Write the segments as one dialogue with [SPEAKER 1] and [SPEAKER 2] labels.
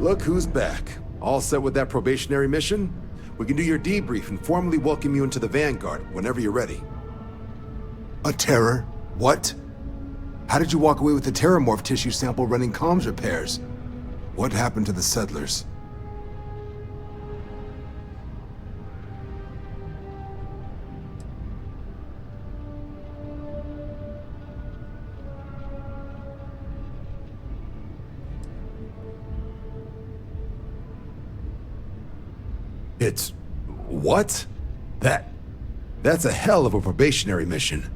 [SPEAKER 1] Look who's back. All set with that probationary mission? We can do your debrief and formally welcome you into the Vanguard whenever you're ready.
[SPEAKER 2] A terror? What? How did you walk away with the terramorph tissue sample running comms repairs? What happened to the settlers?
[SPEAKER 1] It's... what? That's a hell of a probationary mission.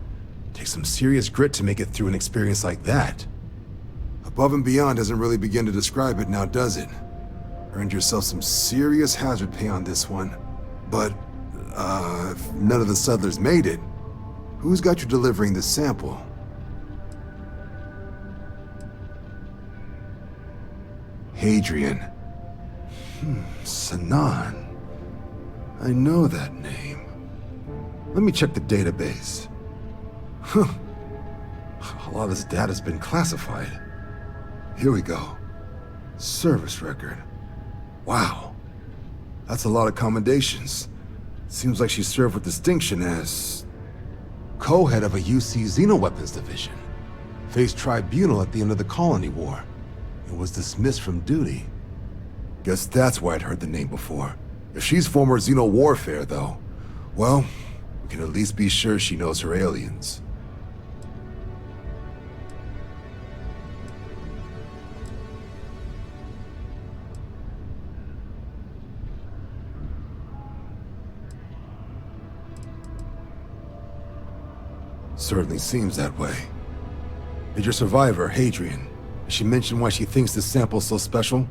[SPEAKER 1] Takes some serious grit to make it through an experience like that.
[SPEAKER 2] Above and beyond doesn't really begin to describe it now, does it? Earned yourself some serious hazard pay on this one. But, if none of the settlers made it, who's got you delivering this sample? Hadrian.
[SPEAKER 1] Sanan. I know that name. Let me check the database. Huh. A lot of this data's been classified. Here we go. Service record. Wow. That's a lot of commendations. Seems like she served with distinction as co-head of a UC Xenoweapons division. Faced tribunal at the end of the Colony War. And was dismissed from duty. Guess that's why I'd heard the name before. If she's former Xeno warfare, though, well, we can at least be sure she knows her aliens. Certainly seems that way. Did your survivor, Hadrian, did she mention why she thinks this sample's so special?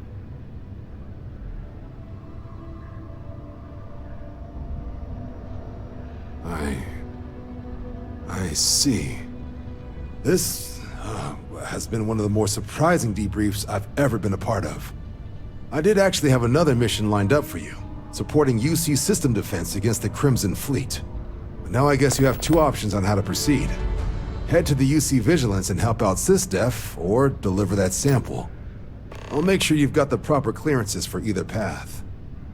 [SPEAKER 1] I see. This has been one of the more surprising debriefs I've ever been a part of. I did actually have another mission lined up for you, supporting UC system defense against the Crimson Fleet. But now I guess you have two options on how to proceed. Head to the UC Vigilance and help out SysDef, or deliver that sample. I'll make sure you've got the proper clearances for either path.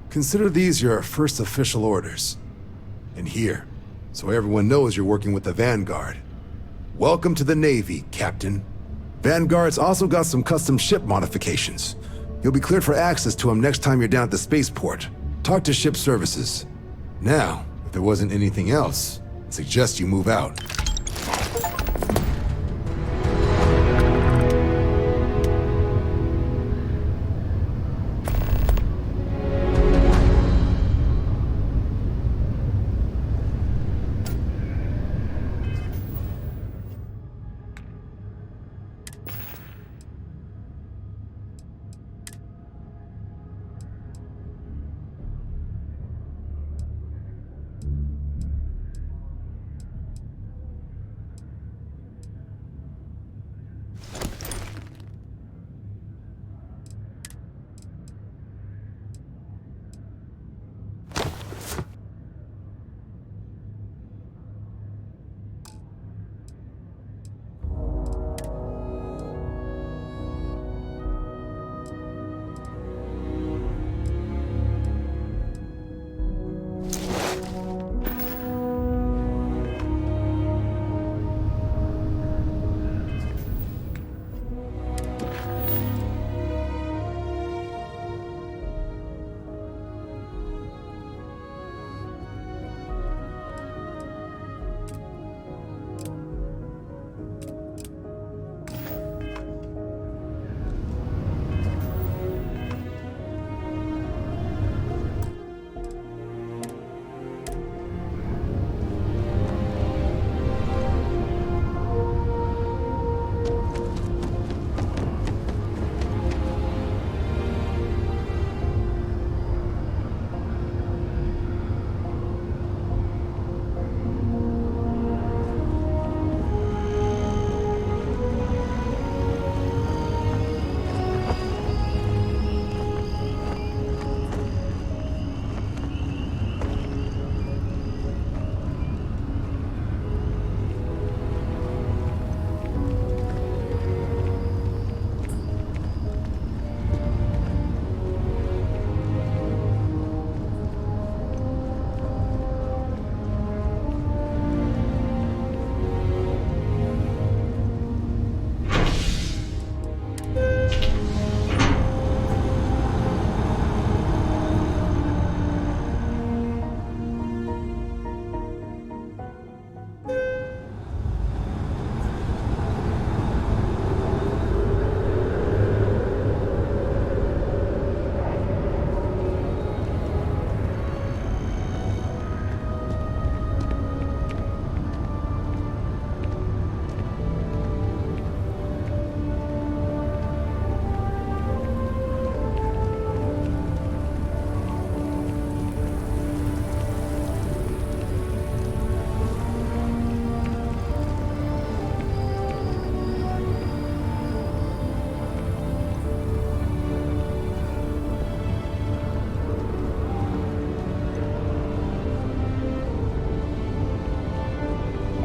[SPEAKER 1] Consider these your first official orders. And here, so everyone knows you're working with the Vanguard. Welcome to the Navy, Captain. Vanguard's also got some custom ship modifications. You'll be cleared for access to them next time you're down at the spaceport. Talk to ship services. Now, if there wasn't anything else, I suggest you move out.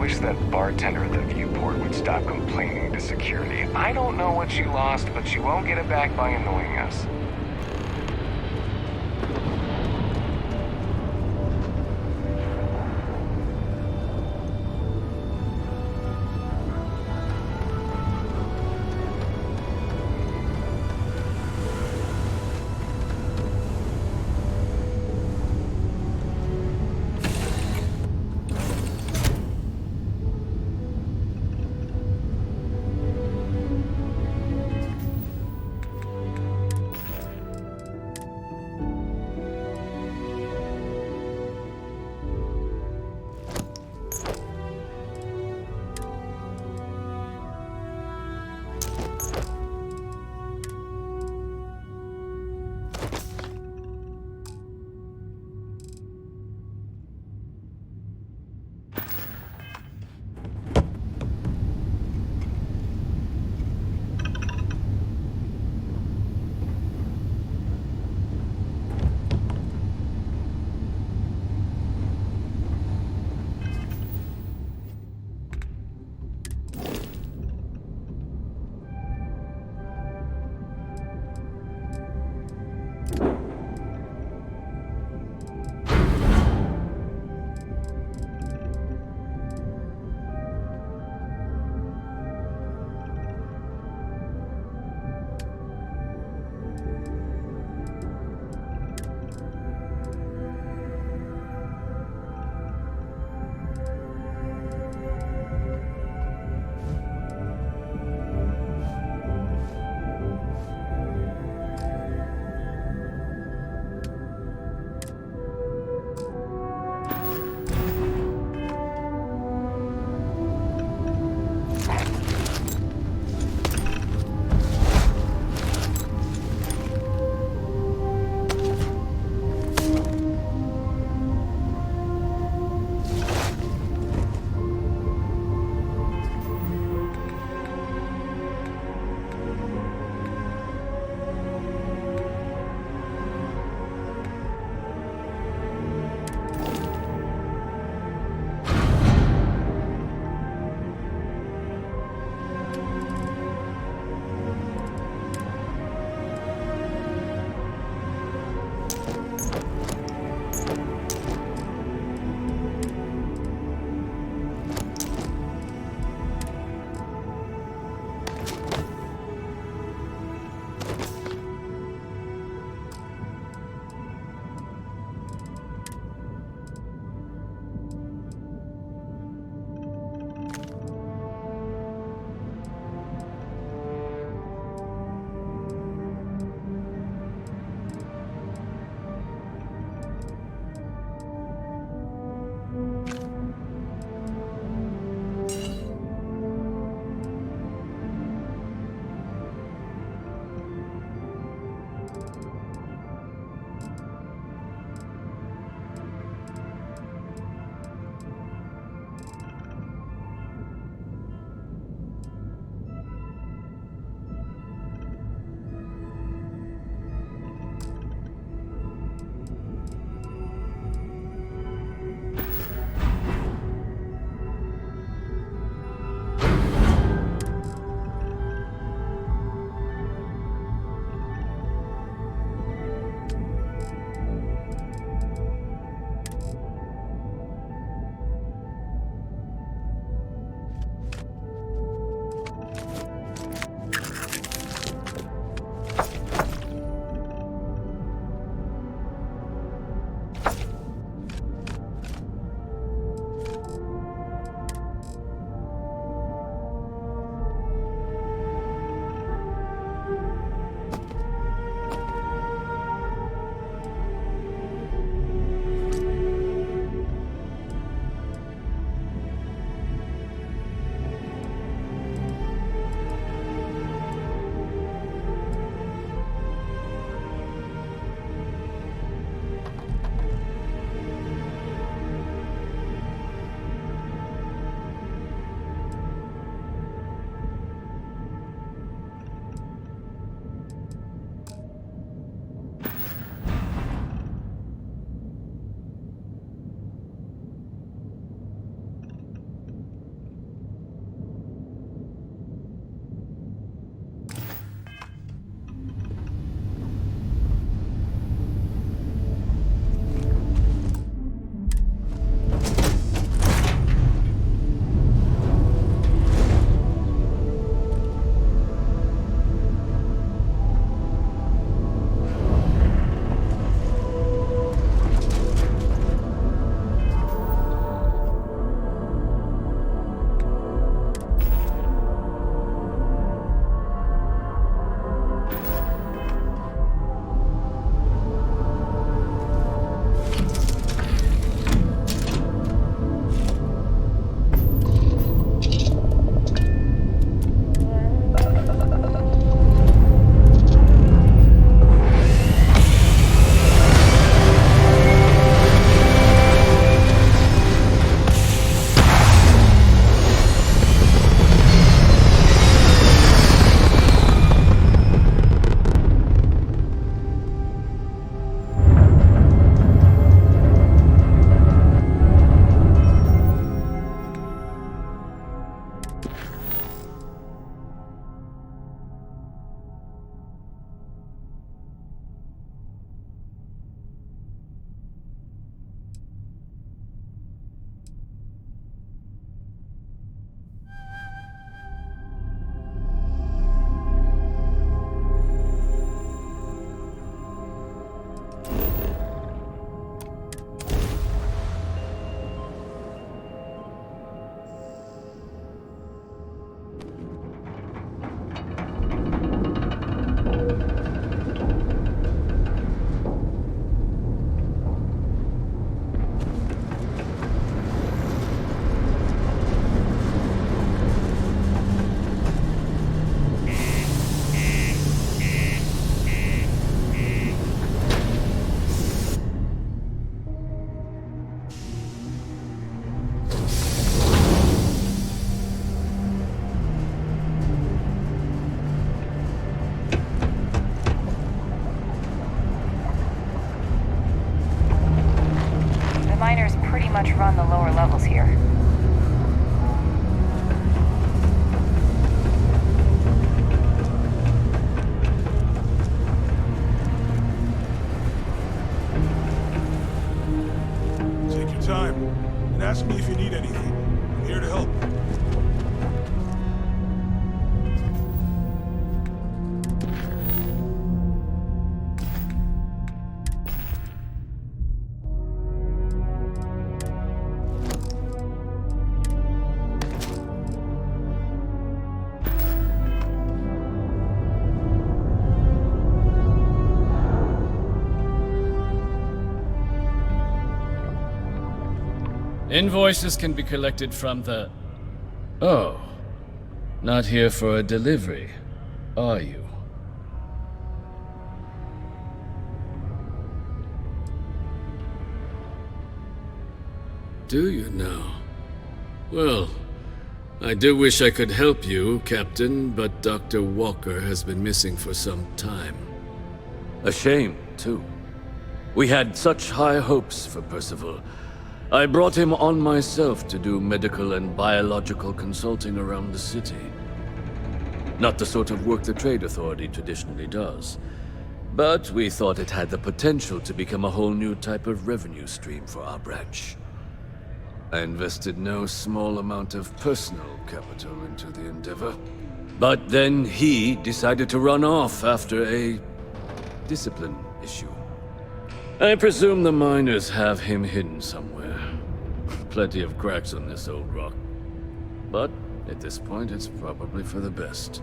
[SPEAKER 3] Wish that bartender at the viewport would stop complaining to security. I don't know what you lost, but you won't get it back by annoying us.
[SPEAKER 4] miners pretty much run the lower levels here.
[SPEAKER 5] Take your time, and ask me if you need anything. I'm here to help.
[SPEAKER 6] Invoices can be collected from the... Oh. Not here for a delivery, are you?
[SPEAKER 7] Do you now? Well, I do wish I could help you, Captain, but Dr. Walker has been missing for some time.
[SPEAKER 8] A shame, too. We had such high hopes for Percival. I brought him on myself to do medical and biological consulting around the city. Not the sort of work the Trade Authority traditionally does, but we thought it had the potential to become a whole new type of revenue stream for our branch. I invested no small amount of personal capital into the endeavor. But then he decided to run off after a discipline issue. I presume the miners have him hidden somewhere. Plenty of cracks on this old rock. But at this point, it's probably for the best.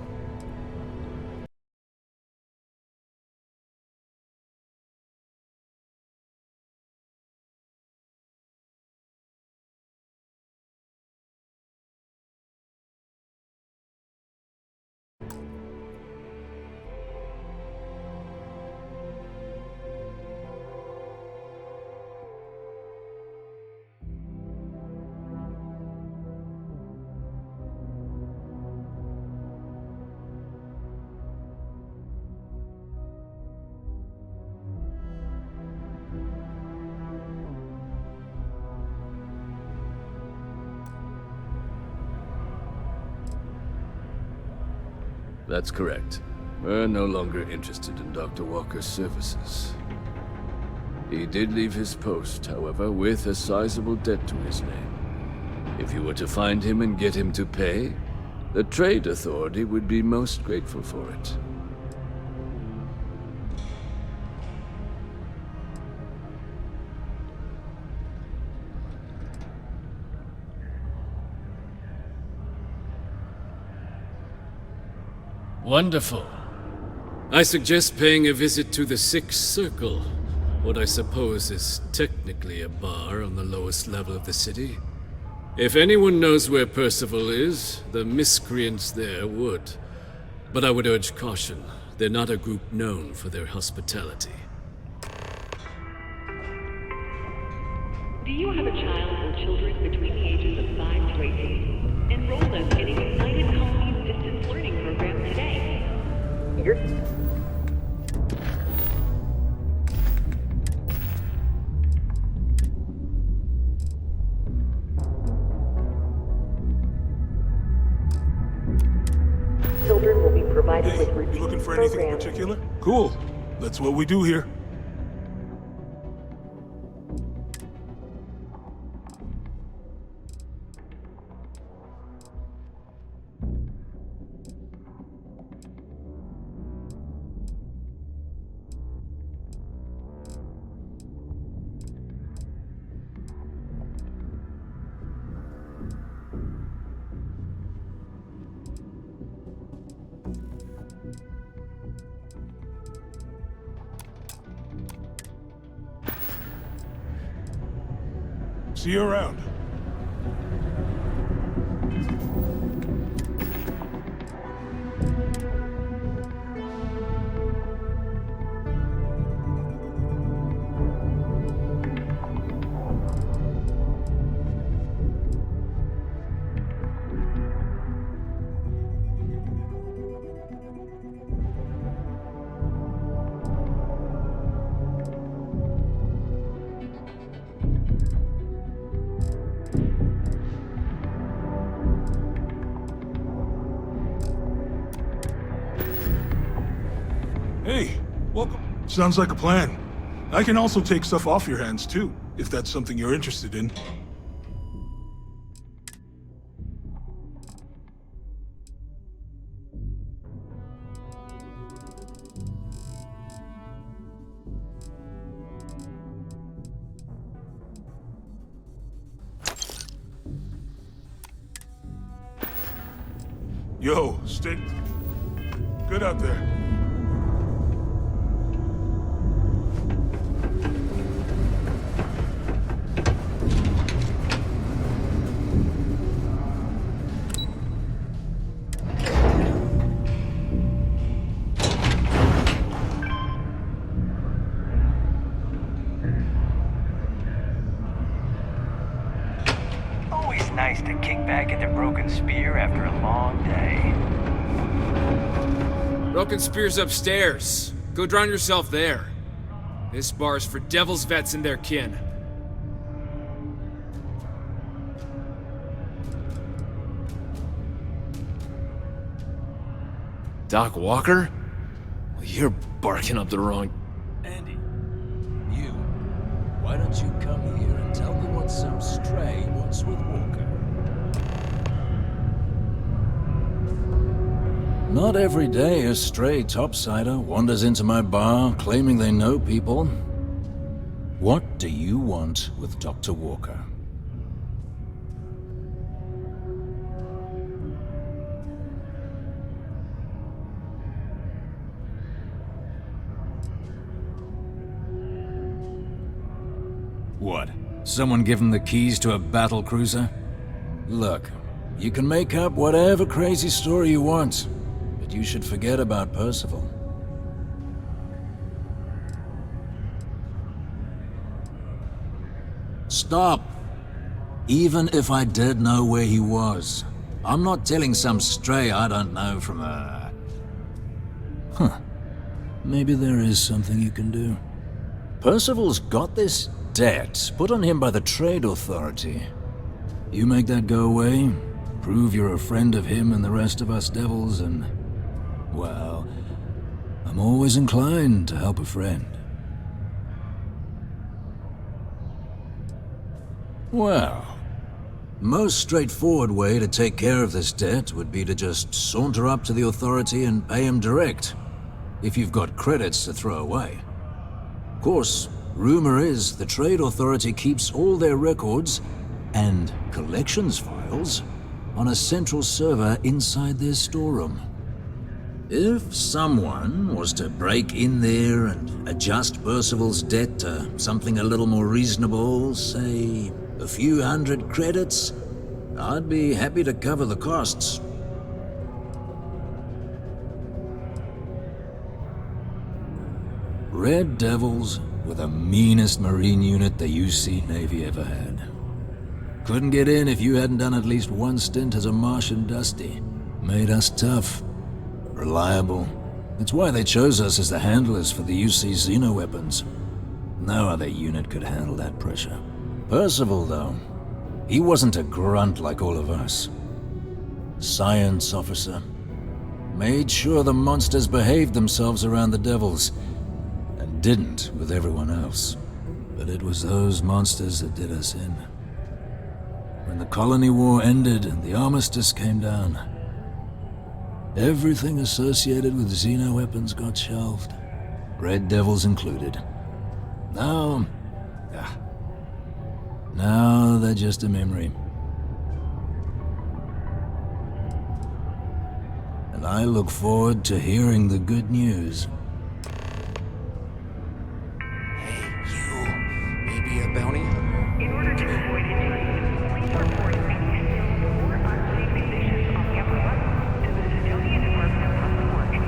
[SPEAKER 8] That's correct. We're no longer interested in Dr. Walker's services. He did leave his post, however, with a sizable debt to his name. If you were to find him and get him to pay, the Trade Authority would be most grateful for it.
[SPEAKER 6] Wonderful.
[SPEAKER 7] I suggest paying a visit to the Sixth Circle, what I suppose is technically a bar on the lowest level of the city. If anyone knows where Percival is, the miscreants there would. But I would urge caution. They're not a group known for their hospitality.
[SPEAKER 9] Do you have a child or children between the ages of 5 to 18? Enroll them in a United Colonies distance learning program today. Children will be provided
[SPEAKER 5] Hey,
[SPEAKER 9] with
[SPEAKER 5] you
[SPEAKER 9] routine
[SPEAKER 5] looking for anything in
[SPEAKER 9] programs.
[SPEAKER 5] particular? Cool. That's what we do here. See you around. Hey, welcome. Sounds like a plan. I can also take stuff off your hands, too, if that's something you're interested in. Yo, stay good out there.
[SPEAKER 3] Always nice to kick back at the Broken Spear after a long day.
[SPEAKER 10] Broken Spear's upstairs. Go drown yourself there. This bar's for devil's vets and their kin. Doc Walker? Well, you're barking up the wrong...
[SPEAKER 11] Andy, you. Why don't you come here and tell me what some stray wants with Walker? Not every day a stray topsider wanders into my bar claiming they know people. What do you want with Dr. Walker? What? Someone give him the keys to a battle cruiser? Look, you can make up whatever crazy story you want, but you should forget about Percival. Stop! Even if I did know where he was, I'm not telling some stray I don't know from a... Huh. Maybe there is something you can do. Percival's got this debt put on him by the Trade Authority. You make that go away, prove you're a friend of him and the rest of us devils, and... well, I'm always inclined to help a friend. Well, most straightforward way to take care of this debt would be to just saunter up to the Authority and pay him direct, if you've got credits to throw away. Of course, rumor is the Trade Authority keeps all their records and collections files on a central server inside their storeroom. If someone was to break in there and adjust Percival's debt to something a little more reasonable, say a few hundred credits, I'd be happy to cover the costs. Red Devils were the meanest Marine unit the UC Navy ever had. Couldn't get in if you hadn't done at least one stint as a Martian Dusty. Made us tough, reliable. It's why they chose us as the handlers for the UC Xeno weapons. No other unit could handle that pressure. Percival, though, he wasn't a grunt like all of us. Science officer. Made sure the monsters behaved themselves around the Devils, and didn't with everyone else. But it was those monsters that did us in. When the colony war ended and the armistice came down, everything associated with Xeno weapons got shelved, Red Devils included. Now they're just a memory. And I look forward to hearing the good news.
[SPEAKER 10] Maybe a bounty?
[SPEAKER 9] In order to avoid injuries, please report any still or unsafe conditions on the upper level to the Civilian Department of Public Works.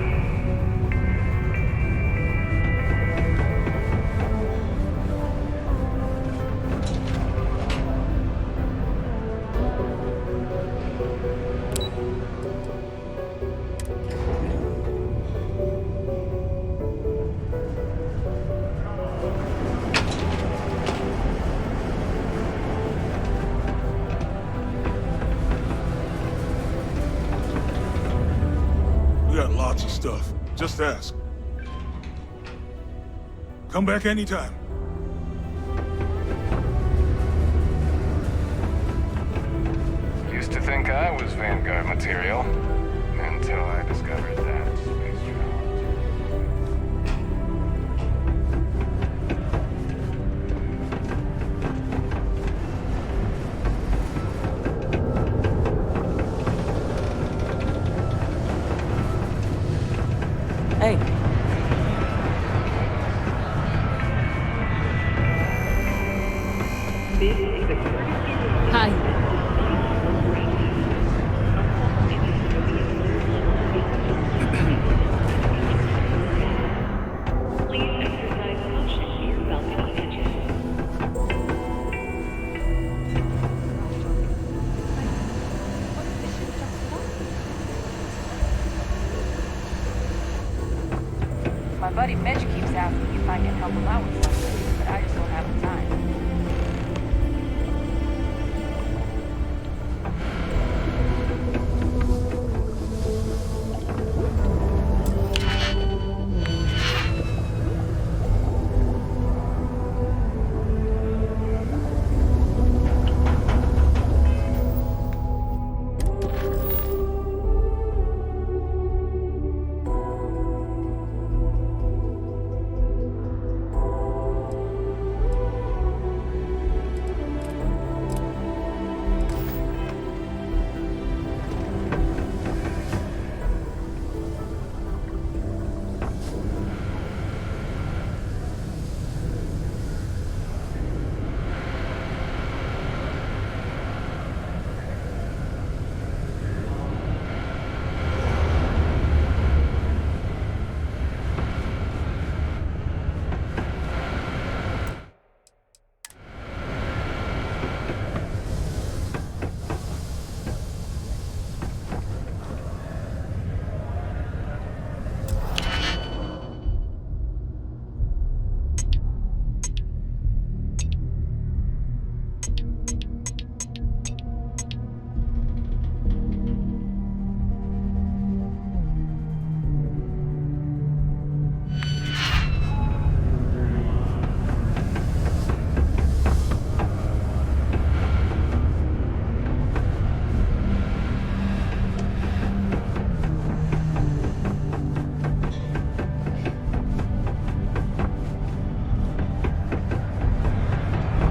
[SPEAKER 5] We got lots of stuff. Just ask. Come back anytime.
[SPEAKER 3] Used to think I was Vanguard material, until I discovered that space travel.
[SPEAKER 12] Hey. Hi.
[SPEAKER 9] Please exercise caution near balcony edges.
[SPEAKER 4] My buddy Mitch keeps asking if I can help him out with something, but I just don't have the time.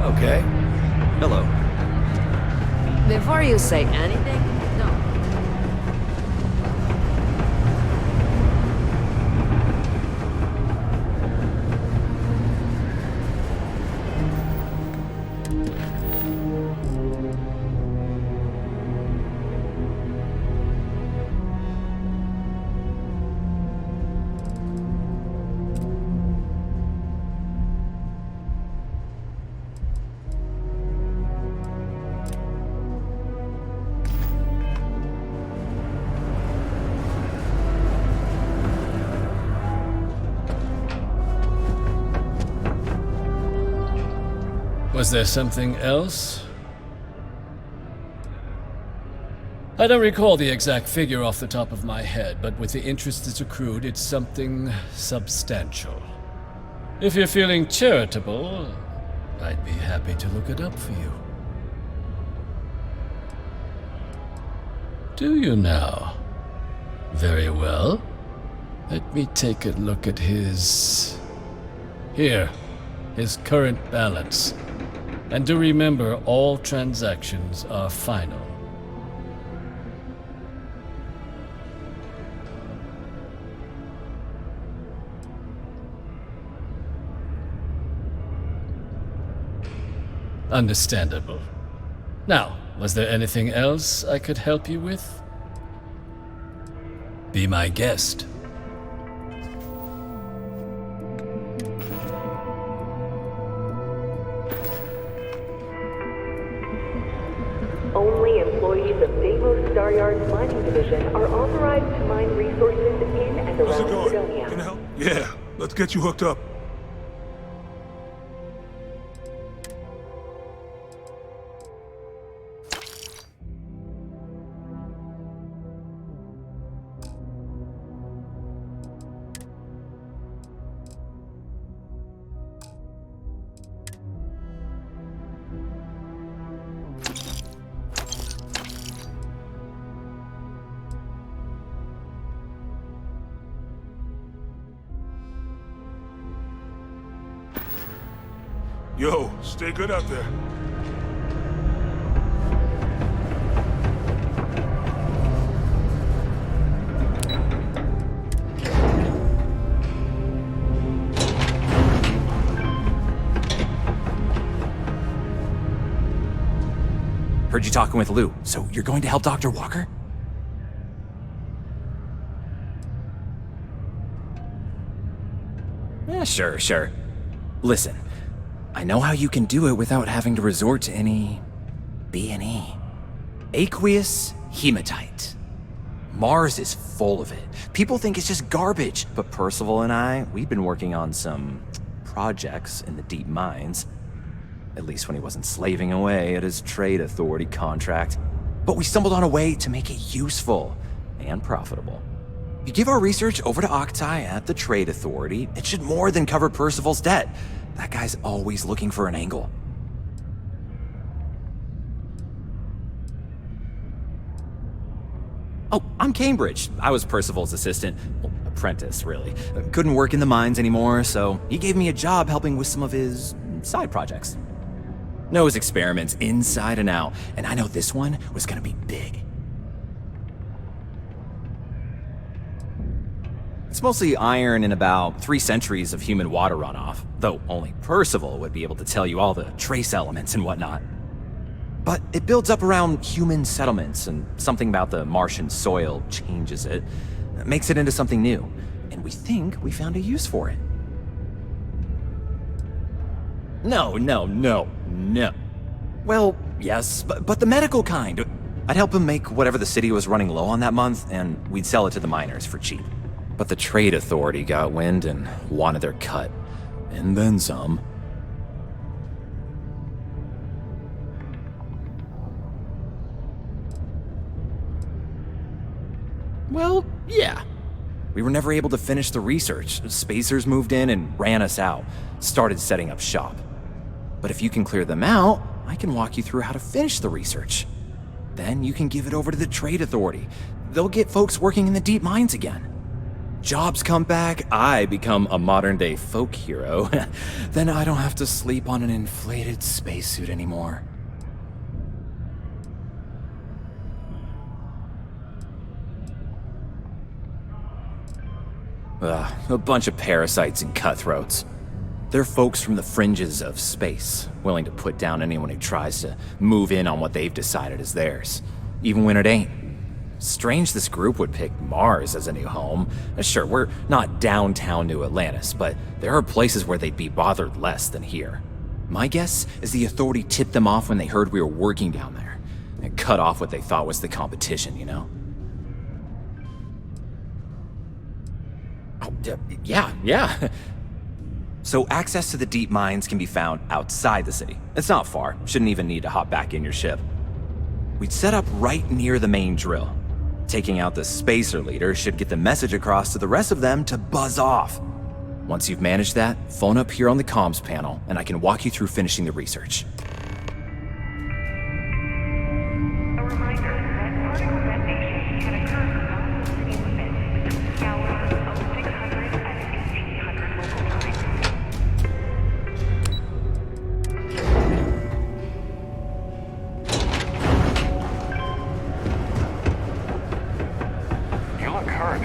[SPEAKER 13] Okay. Hello.
[SPEAKER 12] Before you say anything, no.
[SPEAKER 6] Was there something else? I don't recall the exact figure off the top of my head, but with the interest it's accrued, it's something substantial. If you're feeling charitable, I'd be happy to look it up for you. Do you now? Very well. Let me take a look at his... Here, his current balance. And do remember, all transactions are final. Understandable. Now, was there anything else I could help you with? Be my guest.
[SPEAKER 9] Only employees of Deimos Staryard's mining division are authorized to mine resources in and
[SPEAKER 5] How's it
[SPEAKER 9] around
[SPEAKER 5] going?
[SPEAKER 9] Sidonia.
[SPEAKER 5] Can I help? Yeah, let's get you hooked up. Yo, stay good out there.
[SPEAKER 13] Heard you talking with Lou, so you're going to help Dr. Walker? Yeah, sure. Listen, I know how you can do it without having to resort to any B&E. Aqueous hematite. Mars is full of it. People think it's just garbage, but Percival and I, we've been working on some projects in the deep mines. At least when he wasn't slaving away at his trade authority contract. But we stumbled on a way to make it useful and profitable. If you give our research over to Octai at the trade authority, it should more than cover Percival's debt. That guy's always looking for an angle. Oh, I'm Cambridge. I was Percival's assistant. Well, apprentice, really. Couldn't work in the mines anymore, so he gave me a job helping with some of his side projects. Knows experiments inside and out, and I know this one was gonna be big. It's mostly iron and about 3 centuries of human water runoff, though only Percival would be able to tell you all the trace elements and whatnot. But it builds up around human settlements, and something about the Martian soil changes it, makes it into something new, and we think we found a use for it. No. Well, yes, but the medical kind. I'd help him make whatever the city was running low on that month, and we'd sell it to the miners for cheap. But the trade authority got wind and wanted their cut. And then some. Well, yeah. We were never able to finish the research. Spacers moved in and ran us out. Started setting up shop. But if you can clear them out, I can walk you through how to finish the research. Then you can give it over to the trade authority. They'll get folks working in the deep mines again. Jobs come back, I become a modern-day folk hero. Then I don't have to sleep on an inflated spacesuit anymore. A bunch of parasites and cutthroats. They're folks from the fringes of space, willing to put down anyone who tries to move in on what they've decided is theirs, even when it ain't. Strange this group would pick Mars as a new home. Sure, we're not downtown New Atlantis, but there are places where they'd be bothered less than here. My guess is the authority tipped them off when they heard we were working down there, and cut off what they thought was the competition, you know? Oh, yeah. So access to the deep mines can be found outside the city. It's not far, shouldn't even need to hop back in your ship. We'd set up right near the main drill. Taking out the spacer leader should get the message across to the rest of them to buzz off. Once you've managed that, phone up here on the comms panel, and I can walk you through finishing the research.
[SPEAKER 9] A reminder that particle detonation can occur from multiple city limits between the hours of 600 and 1800 local time.
[SPEAKER 3] You look hurt.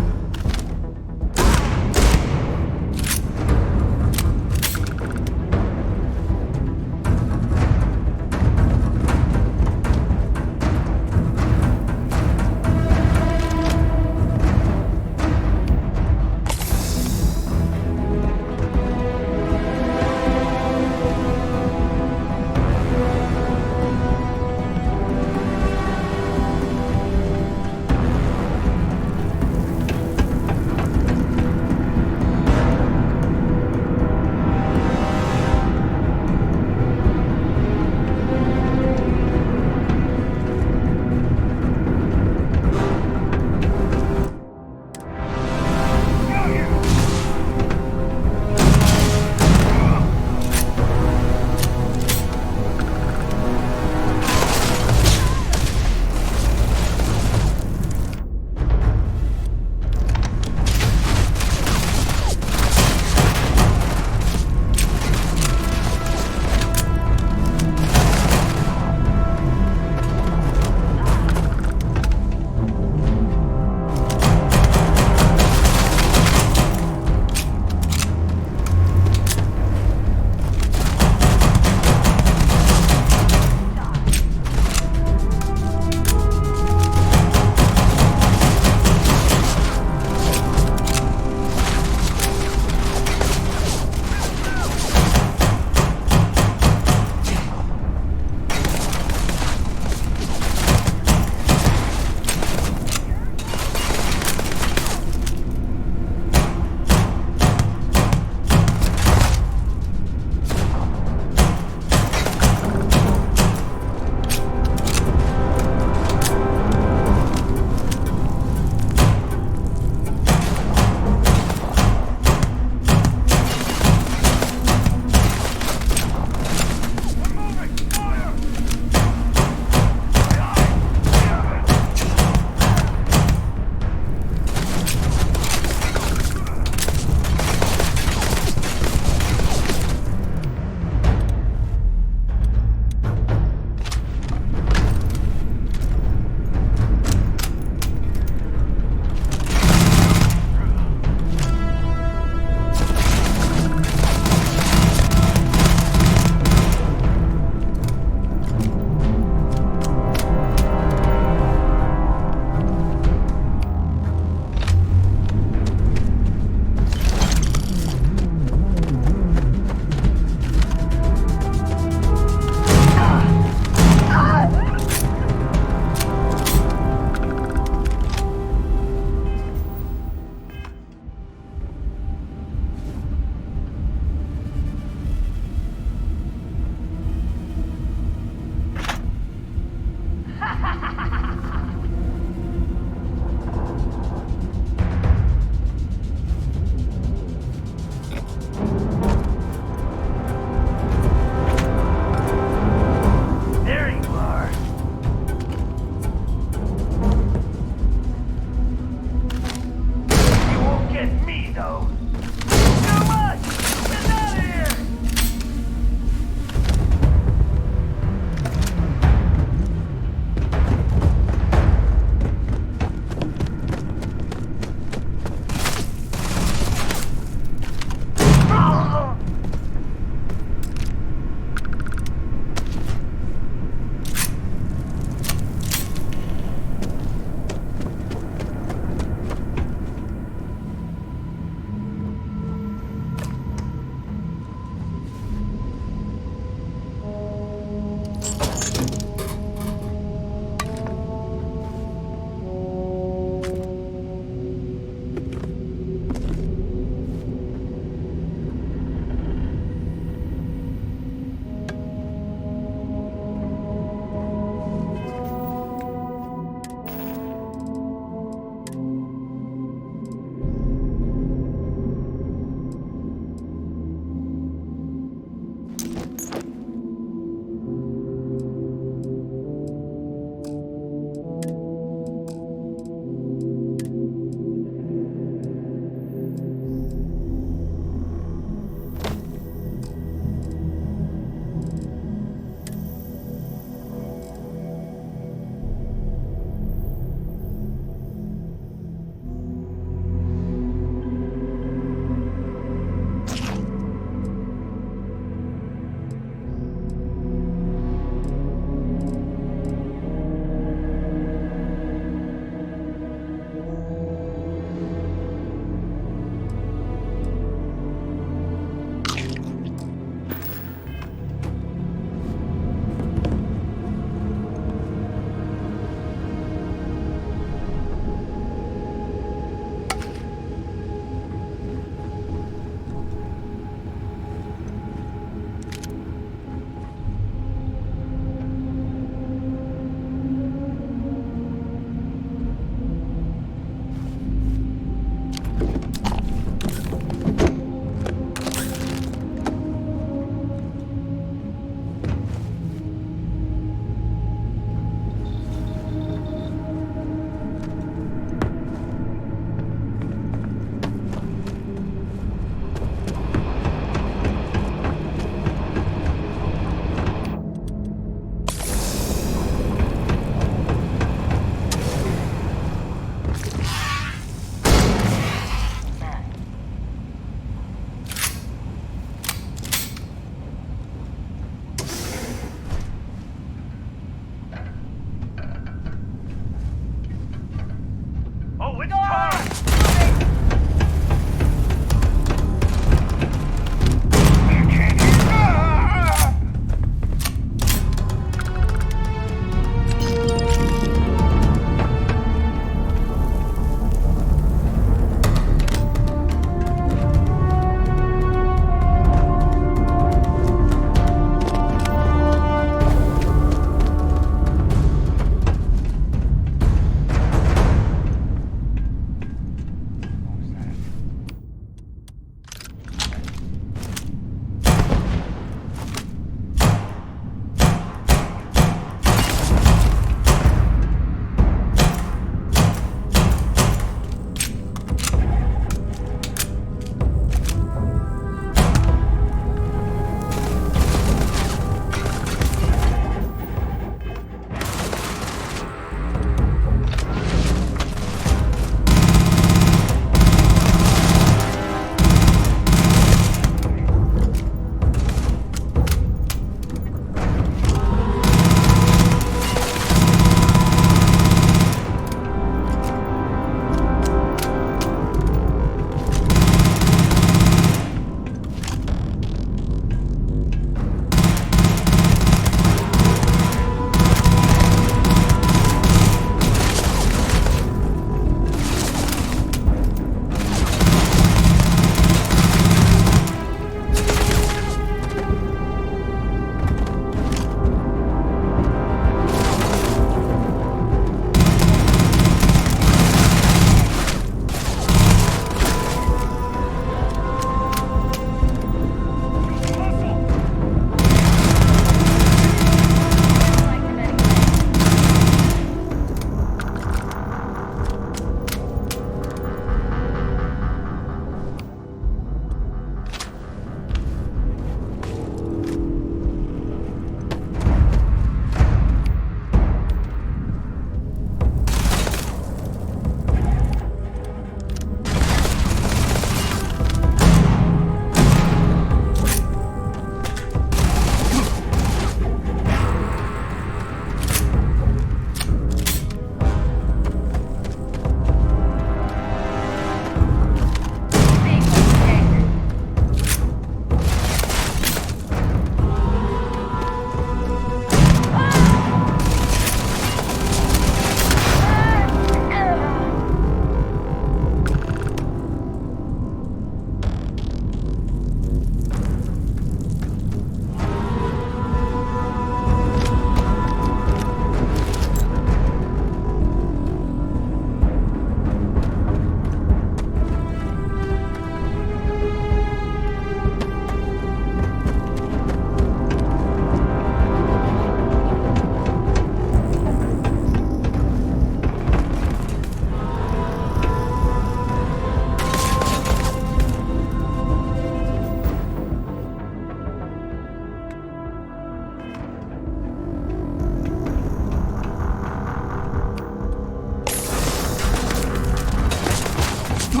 [SPEAKER 4] Pin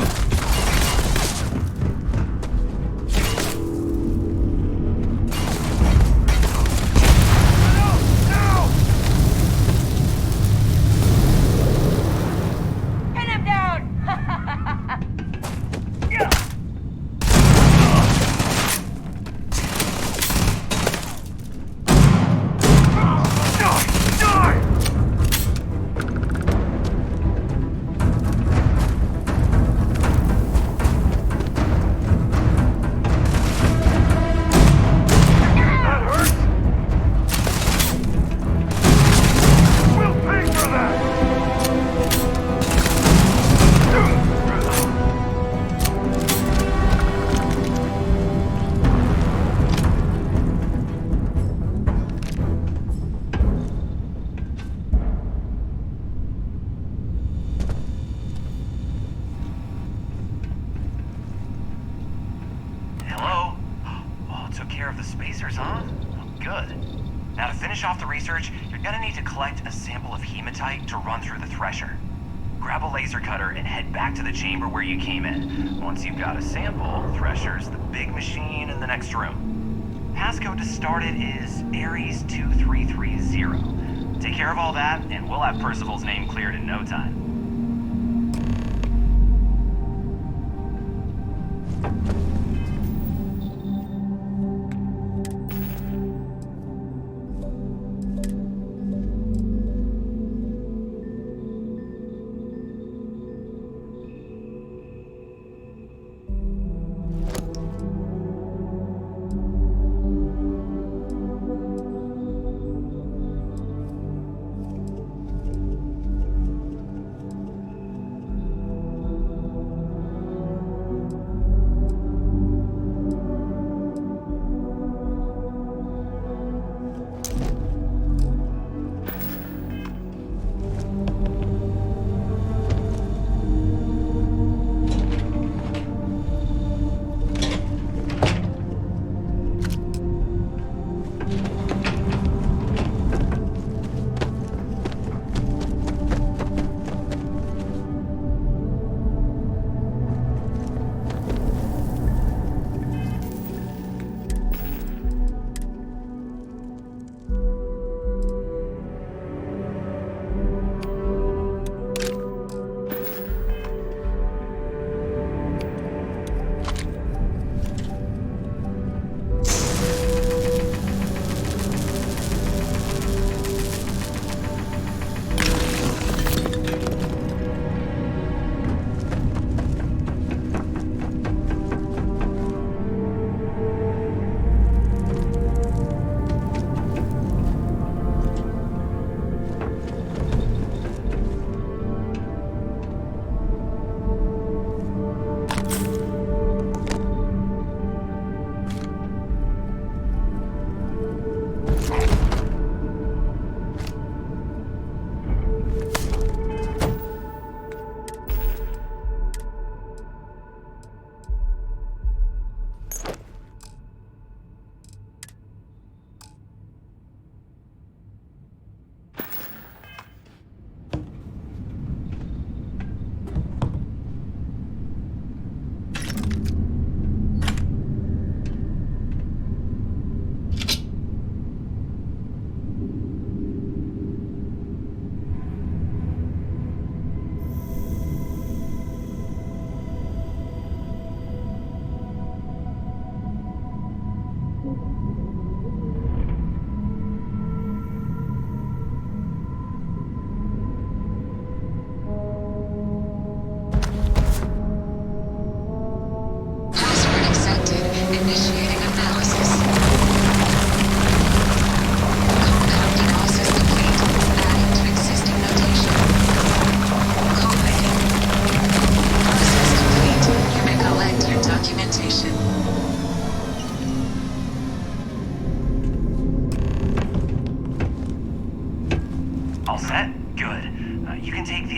[SPEAKER 4] him down!
[SPEAKER 14] Hello? Oh, took care of the spacers, huh? Oh, good. Now to finish off the research, you're gonna need to collect a sample of hematite to run through the thresher. Grab a laser cutter and head back to the chamber where you came in. Once you've got a sample, thresher's the big machine in the next room. Passcode to start it is Ares 2330. Take care of all that, and we'll have Percival's name cleared in no time.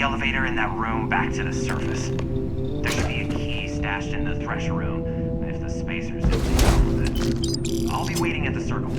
[SPEAKER 15] the elevator in that room back to the surface. There should be a key stashed in the thresher room. If the spacers didn't take off with it. I'll be waiting at the circle.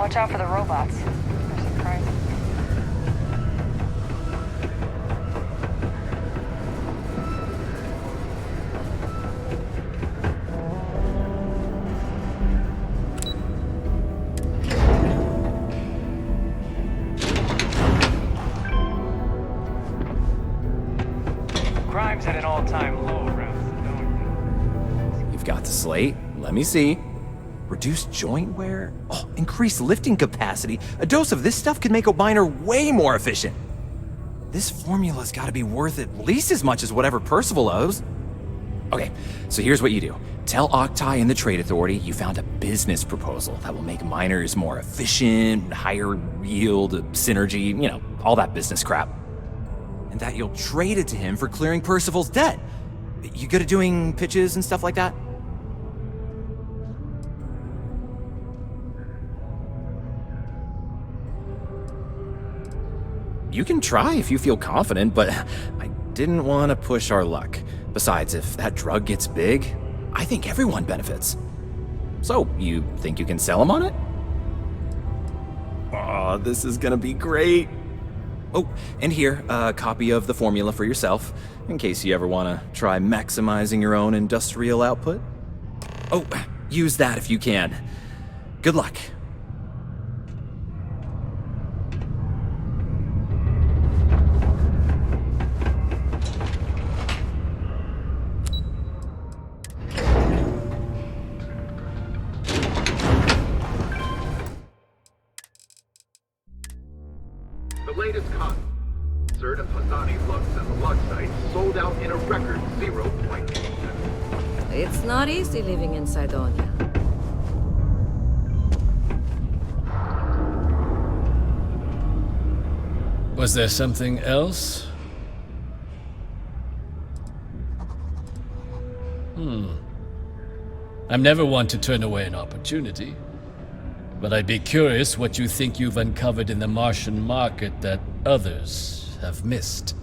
[SPEAKER 4] Watch out for the robots. They're surprising.
[SPEAKER 3] Crime's at an all-time low around Sidonia.
[SPEAKER 13] You've got the slate. Let me see. Reduced joint wear? Oh, increased lifting capacity. A dose of this stuff could make a miner way more efficient. This formula's gotta be worth at least as much as whatever Percival owes. Okay, so here's what you do. Tell Octai and the Trade Authority you found a business proposal that will make miners more efficient, higher yield, synergy, you know, all that business crap. And that you'll trade it to him for clearing Percival's debt. You good at doing pitches and stuff like that? You can try if you feel confident, but I didn't want to push our luck. Besides, if that drug gets big, I think everyone benefits. So, you think you can sell him on it? Oh, this is gonna be great. Oh, and here, a copy of the formula for yourself, in case you ever want to try maximizing your own industrial output. Oh, use that if you can. Good luck.
[SPEAKER 16] The latest concert of Hassani Lux and the Lux site sold out in a record 0.8 seconds.
[SPEAKER 12] It's not easy living in Sidonia.
[SPEAKER 6] Was there something else? I'm never one to turn away an opportunity. But I'd be curious what you think you've uncovered in the Martian market that others have missed.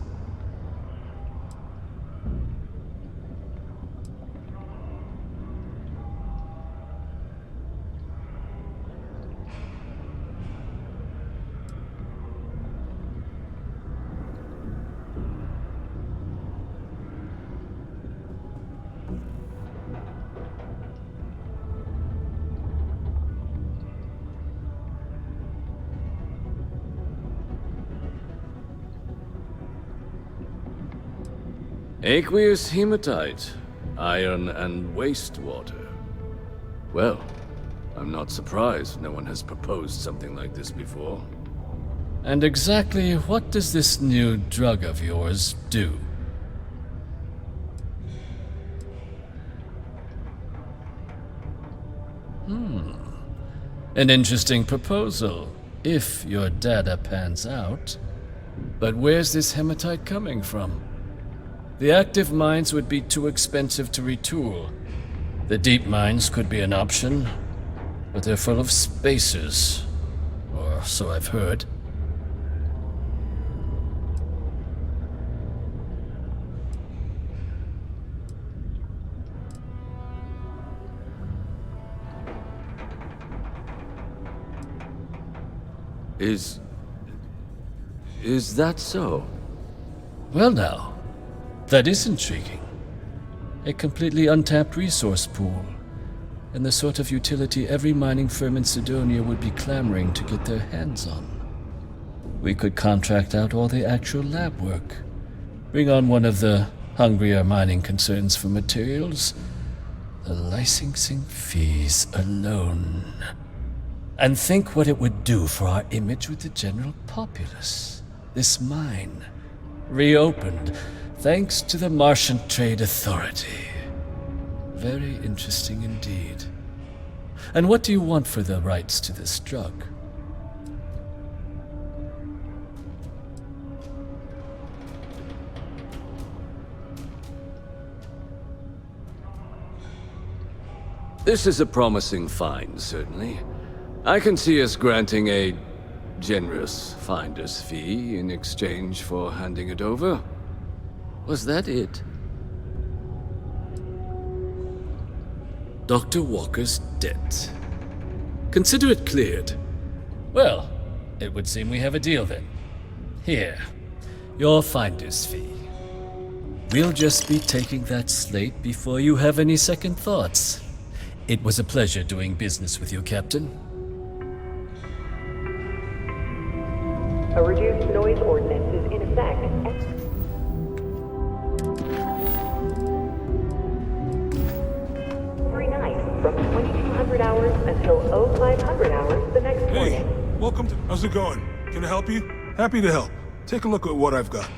[SPEAKER 8] Aqueous hematite, iron and wastewater. Well, I'm not surprised no one has proposed something like this before.
[SPEAKER 6] And exactly what does this new drug of yours do? An interesting proposal, if your data pans out. But where's this hematite coming from? The active mines would be too expensive to retool. The deep mines could be an option, but they're full of spacers, or so I've heard.
[SPEAKER 8] Is that so?
[SPEAKER 6] Well now, that is intriguing. A completely untapped resource pool, and the sort of utility every mining firm in Sidonia would be clamoring to get their hands on. We could contract out all the actual lab work, bring on one of the hungrier mining concerns for materials, the licensing fees alone. And think what it would do for our image with the general populace. This mine, reopened, thanks to the Martian Trade Authority. Very interesting indeed. And what do you want for the rights to this drug?
[SPEAKER 8] This is a promising find, certainly. I can see us granting a generous finder's fee in exchange for handing it over. Was that it?
[SPEAKER 7] Dr. Walker's debt. Consider it cleared.
[SPEAKER 6] Well, it would seem we have a deal then. Here, your finder's fee. We'll just be taking that slate before you have any second thoughts. It was a pleasure doing business with you, Captain.
[SPEAKER 9] A reduced noise ordinance is in effect. Every night from 2200 hours until 0500 hours the next morning.
[SPEAKER 5] Hey, welcome to... How's it going? Can I help you? Happy to help. Take a look at what I've got.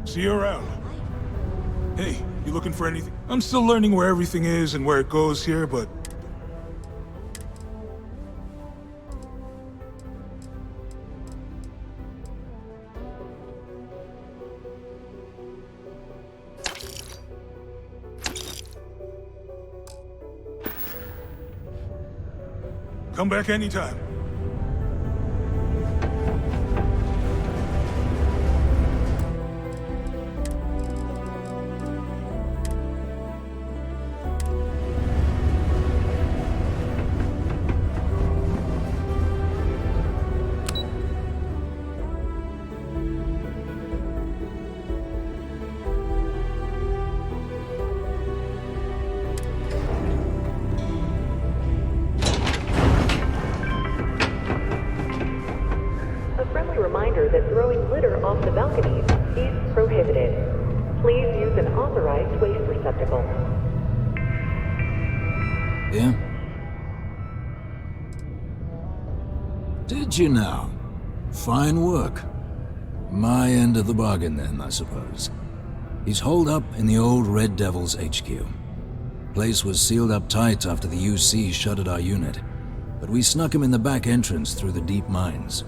[SPEAKER 5] See you around. Hey, you looking for anything? I'm still learning where everything is and where it goes here, but... Come back anytime.
[SPEAKER 9] Reminder that throwing litter off the balconies is prohibited. Please use an authorized waste receptacle.
[SPEAKER 11] Yeah? Did you now? Fine work. My end of the bargain then, I suppose. He's holed up in the old Red Devil's HQ. Place was sealed up tight after the UC shuttered our unit, but we snuck him in the back entrance through the deep mines.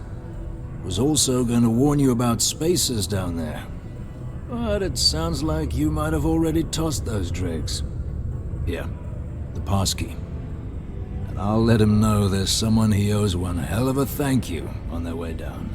[SPEAKER 11] Was also going to warn you about spacers down there. But it sounds like you might have already tossed those dregs. Yeah, the passkey. And I'll let him know there's someone he owes one hell of a thank you on their way down.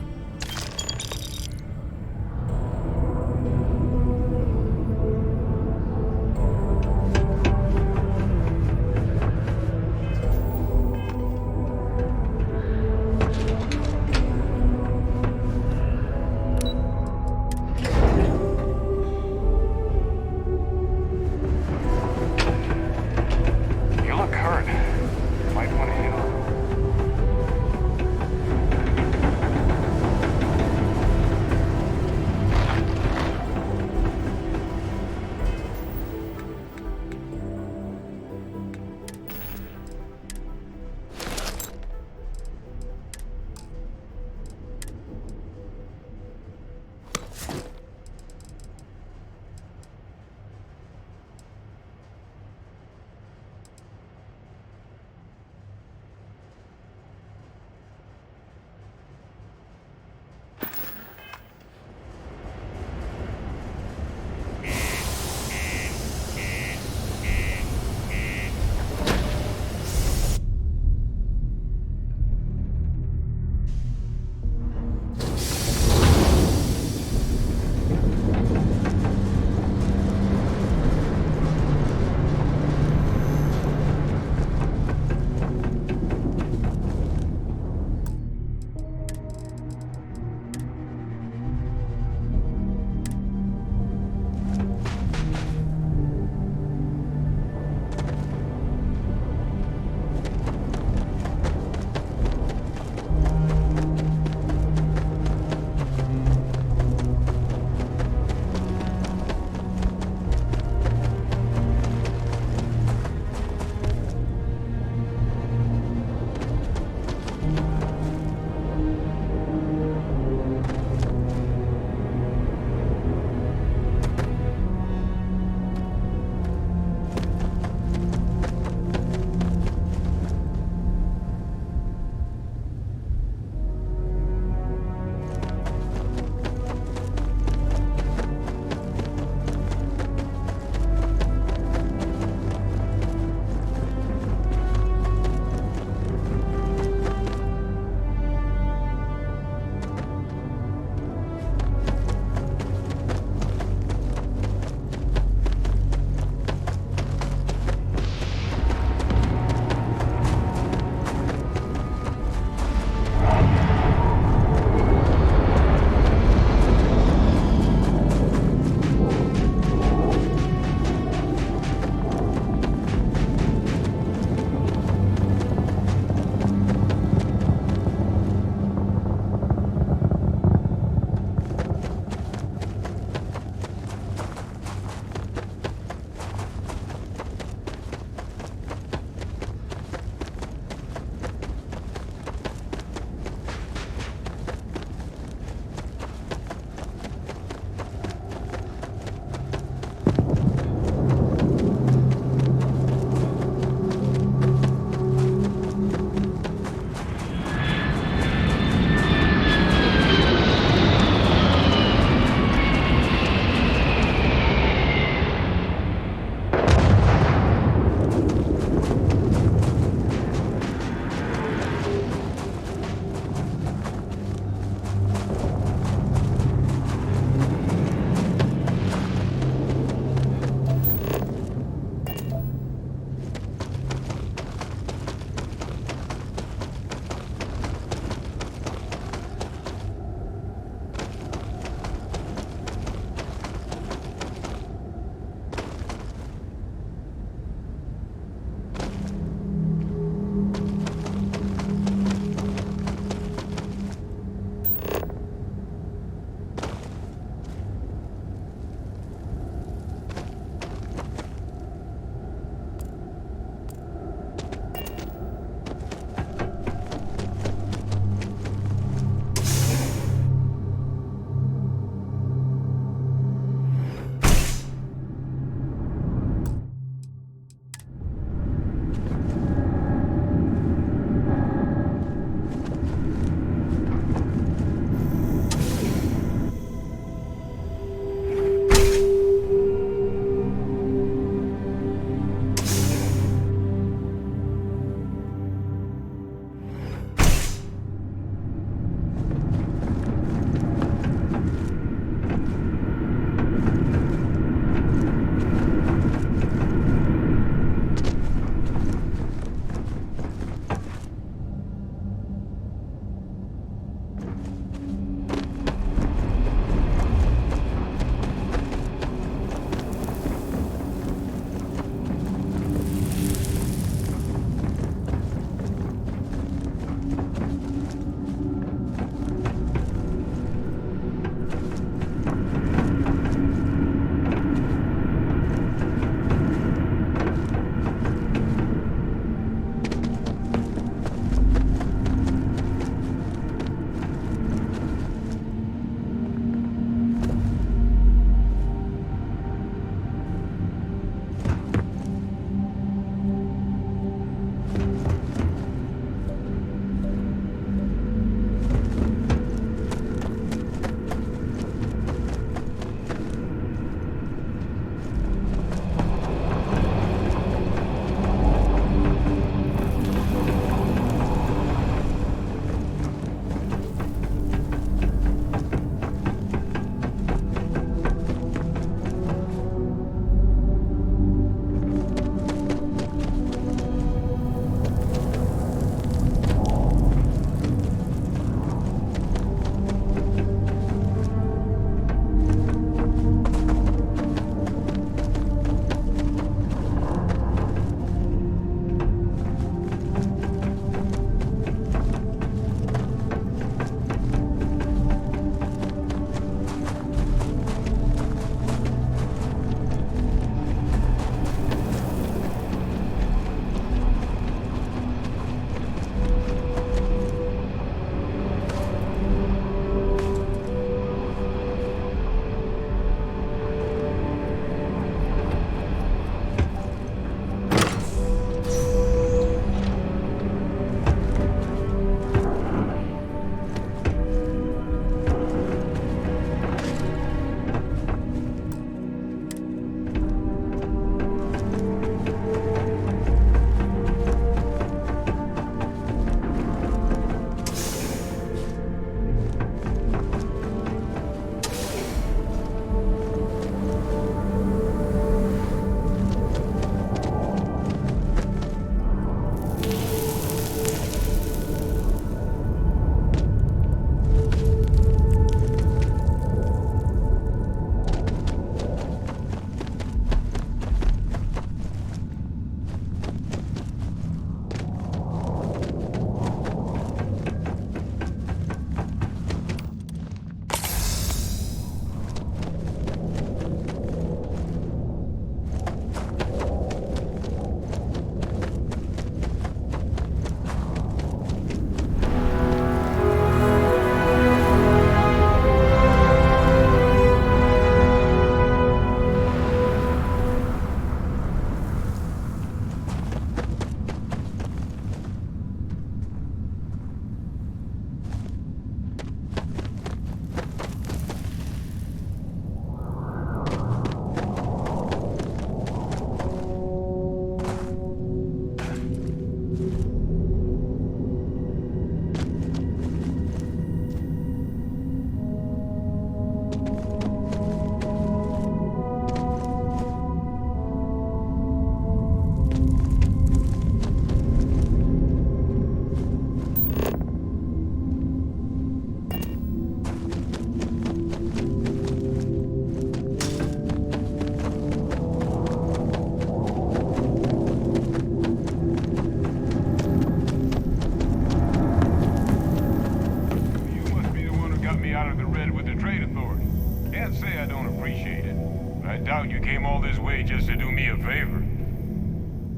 [SPEAKER 17] I don't appreciate it, but I doubt you came all this way just to do me a favor.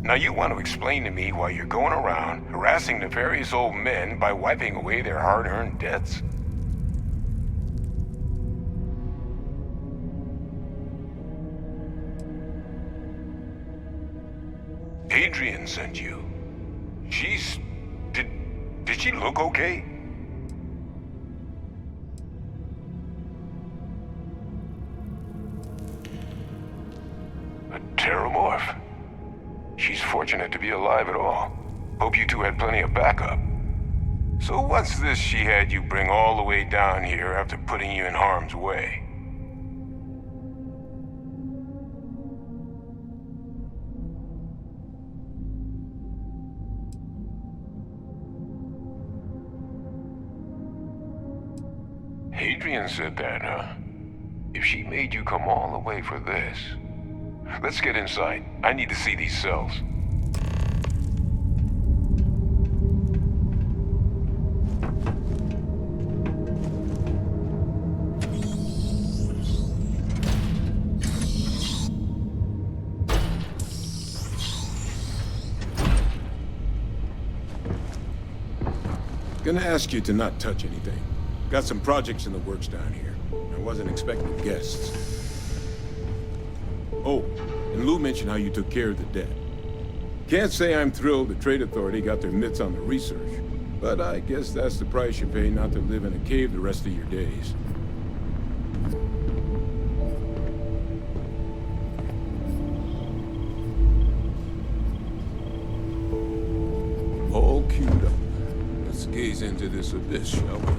[SPEAKER 17] Now you want to explain to me why you're going around harassing nefarious old men by wiping away their hard-earned debts? Adrian sent you. She's... Did she look okay? A Terramorph? She's fortunate to be alive at all. Hope you two had plenty of backup. So what's this she had you bring all the way down here after putting you in harm's way? Adrian said that, huh? If she made you come all the way for this... Let's get inside. I need to see these cells.
[SPEAKER 5] Gonna ask you to not touch anything. Got some projects in the works down here. I wasn't expecting guests. Oh, and Lou mentioned how you took care of the debt. Can't say I'm thrilled the Trade Authority got their mitts on the research, but I guess that's the price you pay not to live in a cave the rest of your days. All queued up. Let's gaze into this abyss, shall we?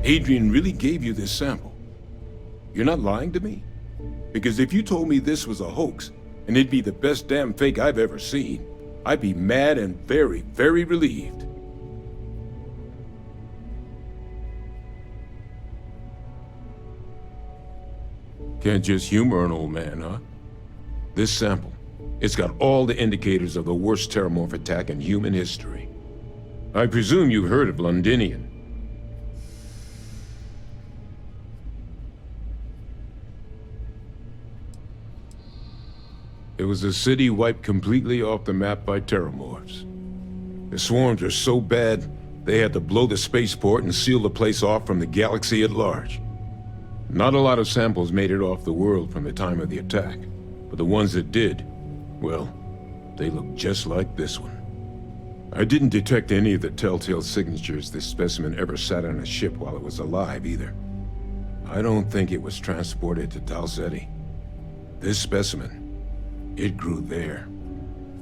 [SPEAKER 5] Adrian really gave you this sample. You're not lying to me? Because if you told me this was a hoax, and it'd be the best damn fake I've ever seen, I'd be mad and very, very relieved. Can't just humor an old man, huh? This sample, it's got all the indicators of the worst Terramorph attack in human history. I presume you've heard of Londinian. It was a city wiped completely off the map by Terramorphs. The swarms are so bad, they had to blow the spaceport and seal the place off from the galaxy at large. Not a lot of samples made it off the world from the time of the attack, but the ones that did, well, they look just like this one. I didn't detect any of the telltale signatures this specimen ever sat on a ship while it was alive, either. I don't think it was transported to Talsetti. This specimen, it grew there,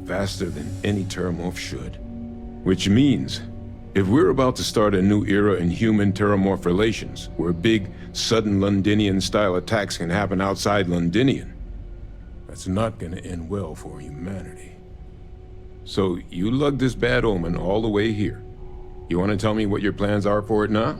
[SPEAKER 5] faster than any Terramorph should. Which means, if we're about to start a new era in human-Terramorph relations, where big, sudden Londinian-style attacks can happen outside Londinian, that's not gonna end well for humanity. So, you lugged this bad omen all the way here. You wanna tell me what your plans are for it now?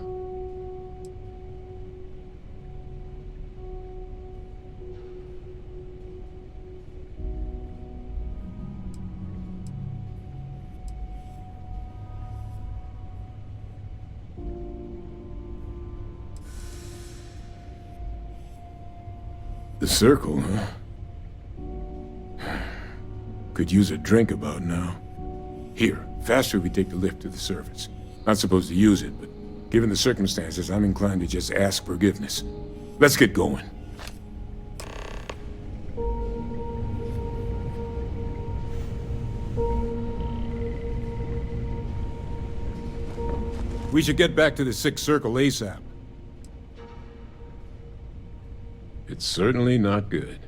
[SPEAKER 5] The circle, huh? Could use a drink about now. Here, faster we take the lift to the surface. Not supposed to use it, but given the circumstances, I'm inclined to just ask forgiveness. Let's get going. We should get back to the Sixth Circle ASAP. It's certainly not good.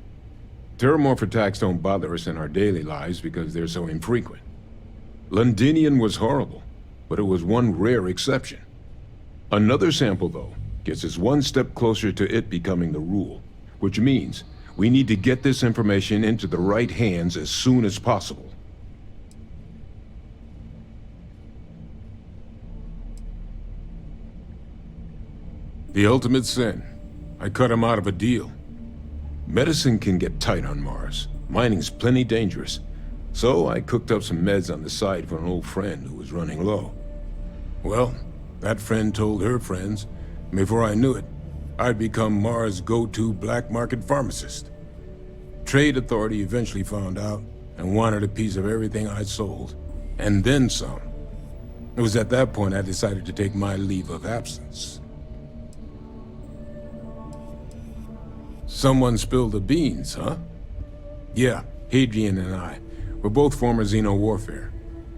[SPEAKER 5] Terramorph attacks don't bother us in our daily lives because they're so infrequent. Londinian was horrible, but it was one rare exception. Another sample, though, gets us one step closer to it becoming the rule, which means we need to get this information into the right hands as soon as possible. The ultimate sin. I cut him out of a deal. Medicine can get tight on Mars. Mining's plenty dangerous. So I cooked up some meds on the side for an old friend who was running low. Well, that friend told her friends, and before I knew it, I'd become Mars' go-to black market pharmacist. Trade Authority eventually found out and wanted a piece of everything I'd sold, and then some. It was at that point I decided to take my leave of absence. Someone spilled the beans, huh? Yeah, Hadrian and I. We're both former Xeno warfare,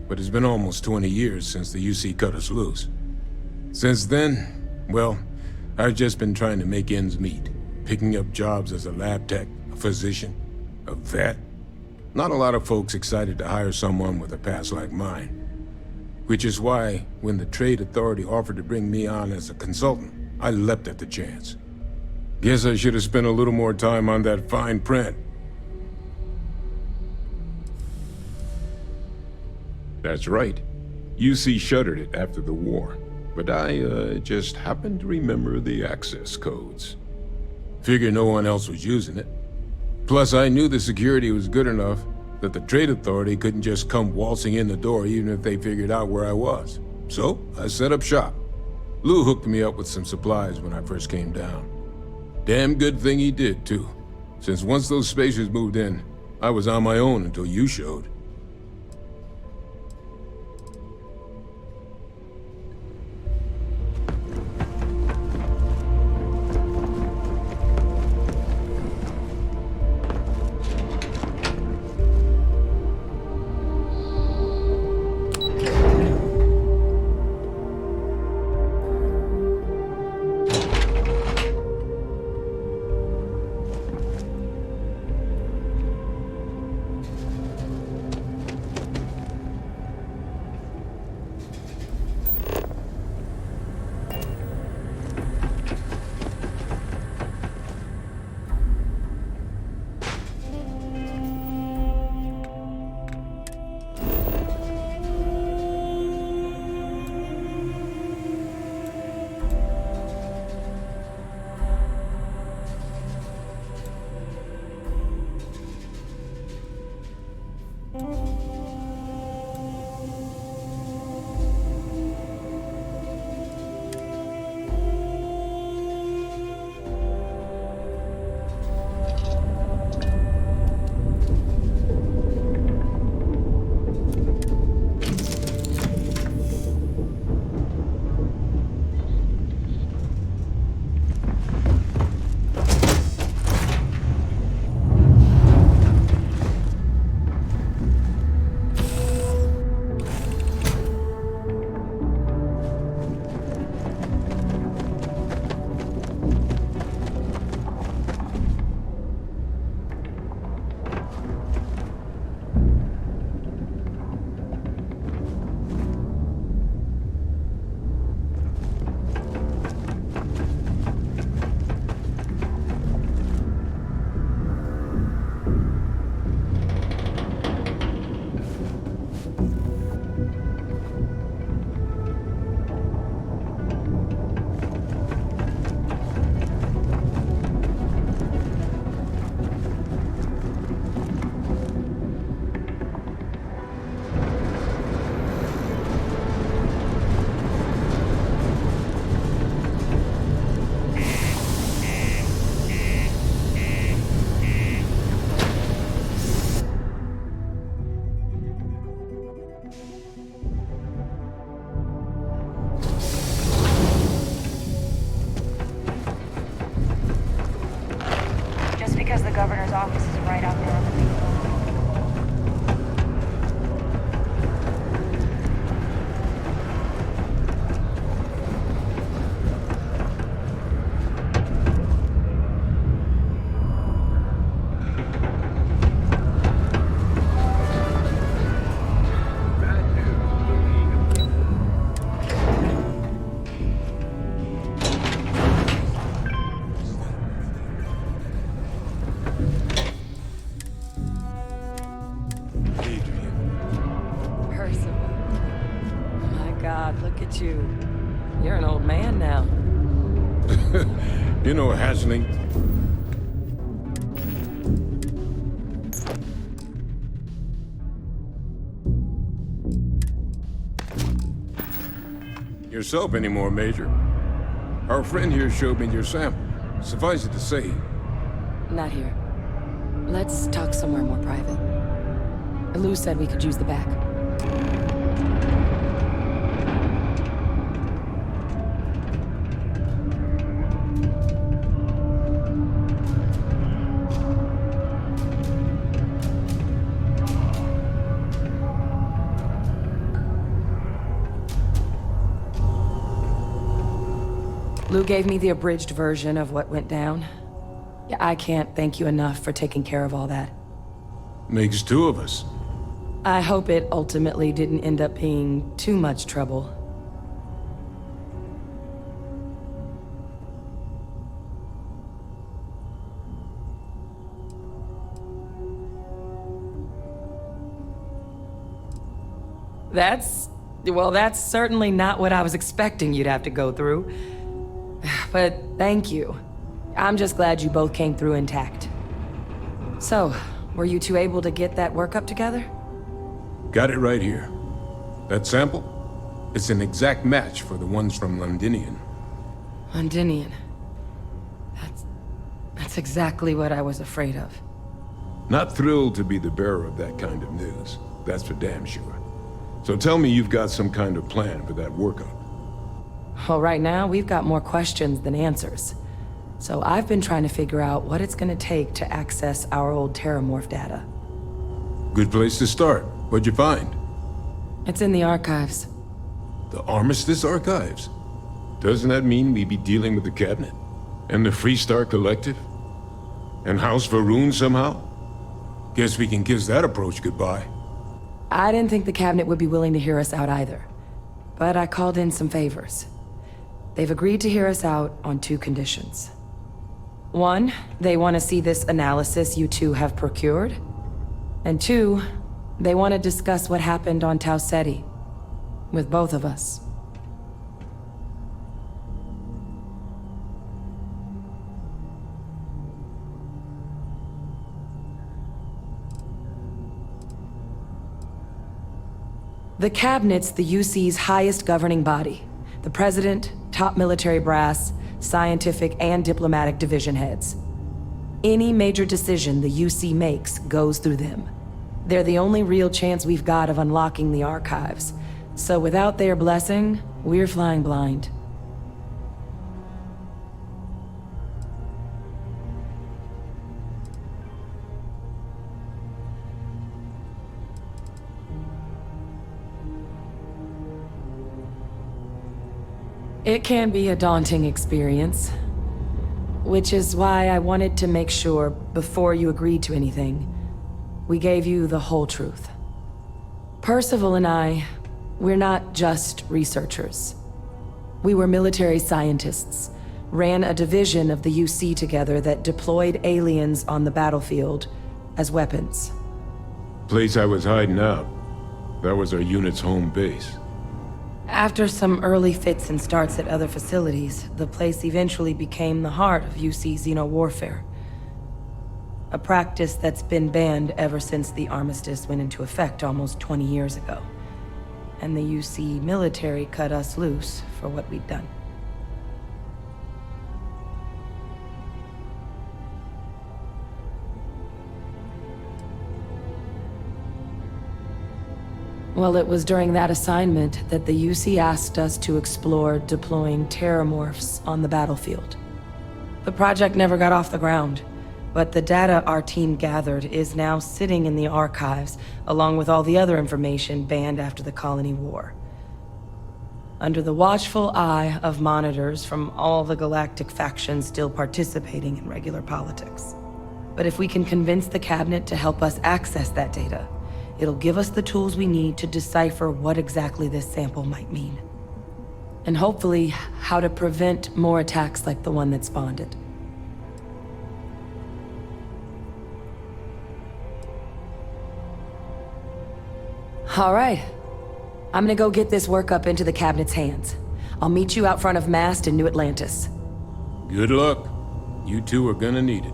[SPEAKER 5] but it's been almost 20 years since the UC cut us loose. Since then, well, I've just been trying to make ends meet, picking up jobs as a lab tech, a physician, a vet. Not a lot of folks excited to hire someone with a past like mine. Which is why, when the Trade Authority offered to bring me on as a consultant, I leapt at the chance. Guess I should have spent a little more time on that fine print. That's right. UC shuttered it after the war, but I just happened to remember the access codes. Figured no one else was using it. Plus, I knew the security was good enough that the Trade Authority couldn't just come waltzing in the door even if they figured out where I was. So, I set up shop. Lou hooked me up with some supplies when I first came down. Damn good thing he did, too. Since once those spacers moved in, I was on my own until you showed.
[SPEAKER 4] because the governor's office is right out there on the main road.
[SPEAKER 12] God, look at you. You're an old man now.
[SPEAKER 5] You know, Hasling. Yourself anymore, Major. Our friend here showed me your sample. Suffice it to say,
[SPEAKER 4] Not here. Let's talk somewhere more private. Lou said we could use the back. Lou gave me the abridged version of what went down. Yeah, I can't thank you enough for taking care of all that.
[SPEAKER 5] makes two of us.
[SPEAKER 4] I hope it ultimately didn't end up being too much trouble. That's certainly not what I was expecting you'd have to go through. But thank you. I'm just glad you both came through intact. So, were you two able to get that workup together?
[SPEAKER 5] Got it right here. That sample? It's an exact match for the ones from Londinian.
[SPEAKER 4] Londinian. That's exactly what I was afraid of.
[SPEAKER 5] Not thrilled to be the bearer of that kind of news. That's for damn sure. So tell me you've got some kind of plan for that workup.
[SPEAKER 4] Well, right now, we've got more questions than answers. So I've been trying to figure out what it's gonna take to access our old Terramorph data.
[SPEAKER 5] Good place to start. What'd you find?
[SPEAKER 4] It's in the archives.
[SPEAKER 5] The Armistice Archives? Doesn't that mean we'd be dealing with the Cabinet? And the Freestar Collective? And House Varun somehow? Guess we can kiss that approach goodbye.
[SPEAKER 4] I didn't think the Cabinet would be willing to hear us out either. But I called in some favors. They've agreed to hear us out on two conditions. One, they want to see this analysis you two have procured. And two, they want to discuss what happened on Tau Ceti. With both of us. The Cabinet's the UC's highest governing body. The President, top military brass, scientific and diplomatic division heads. Any major decision the UC makes goes through them. They're the only real chance we've got of unlocking the archives. So without their blessing, we're flying blind. It can be a daunting experience. Which is why I wanted to make sure, before you agreed to anything, we gave you the whole truth. Percival and I, we're not just researchers. We were military scientists, ran a division of the UC together that deployed aliens on the battlefield as weapons.
[SPEAKER 5] Place I was hiding out. That was our unit's home base.
[SPEAKER 4] After some early fits and starts at other facilities, the place eventually became the heart of UC xeno-warfare. A practice that's been banned ever since the armistice went into effect almost 20 years ago. And the UC military cut us loose for what we'd done. Well, it was during that assignment that the UC asked us to explore deploying terramorphs on the battlefield. The project never got off the ground, but the data our team gathered is now sitting in the archives, along with all the other information banned after the Colony War. Under the watchful eye of monitors from all the galactic factions still participating in regular politics. But if we can convince the Cabinet to help us access that data, it'll give us the tools we need to decipher what exactly this sample might mean. And hopefully, how to prevent more attacks like the one that spawned it. All right. I'm gonna go get this work up into the Cabinet's hands. I'll meet you out front of Mast in New Atlantis.
[SPEAKER 5] Good luck. You two are gonna need it.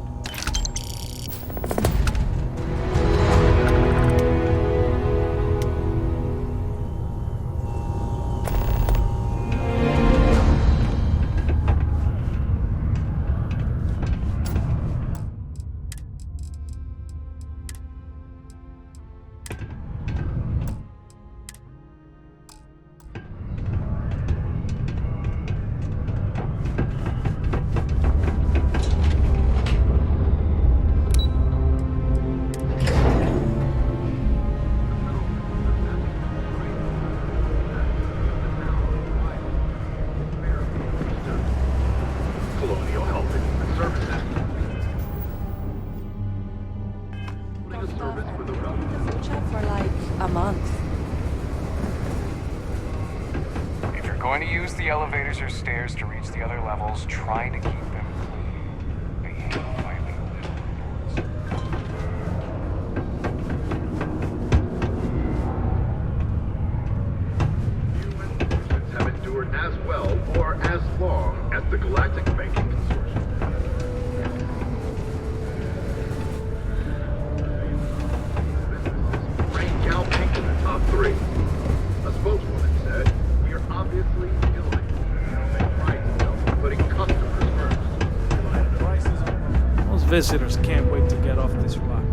[SPEAKER 16] Colonial Health and Human Services. Putting a service with a
[SPEAKER 4] For like a month.
[SPEAKER 3] If you're going to use the elevators or stairs to reach the other levels, try to keep them clean. They handle violent
[SPEAKER 16] humans have endured as well or as long as the Galactic Banking Consortium. Rank Gal Pink in the top 3. A spokeswoman said, "We are obviously enlightened. They pride themselves in putting customers first."
[SPEAKER 18] Those visitors can't wait to get off this rock.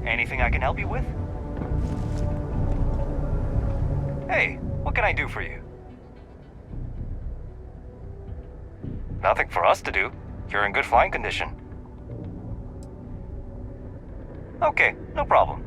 [SPEAKER 14] Anything I can help you with? Hey, what can I do for you? Nothing for us to do. You're in good flying condition. Okay, no problem.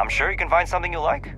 [SPEAKER 14] I'm sure you can find something you like.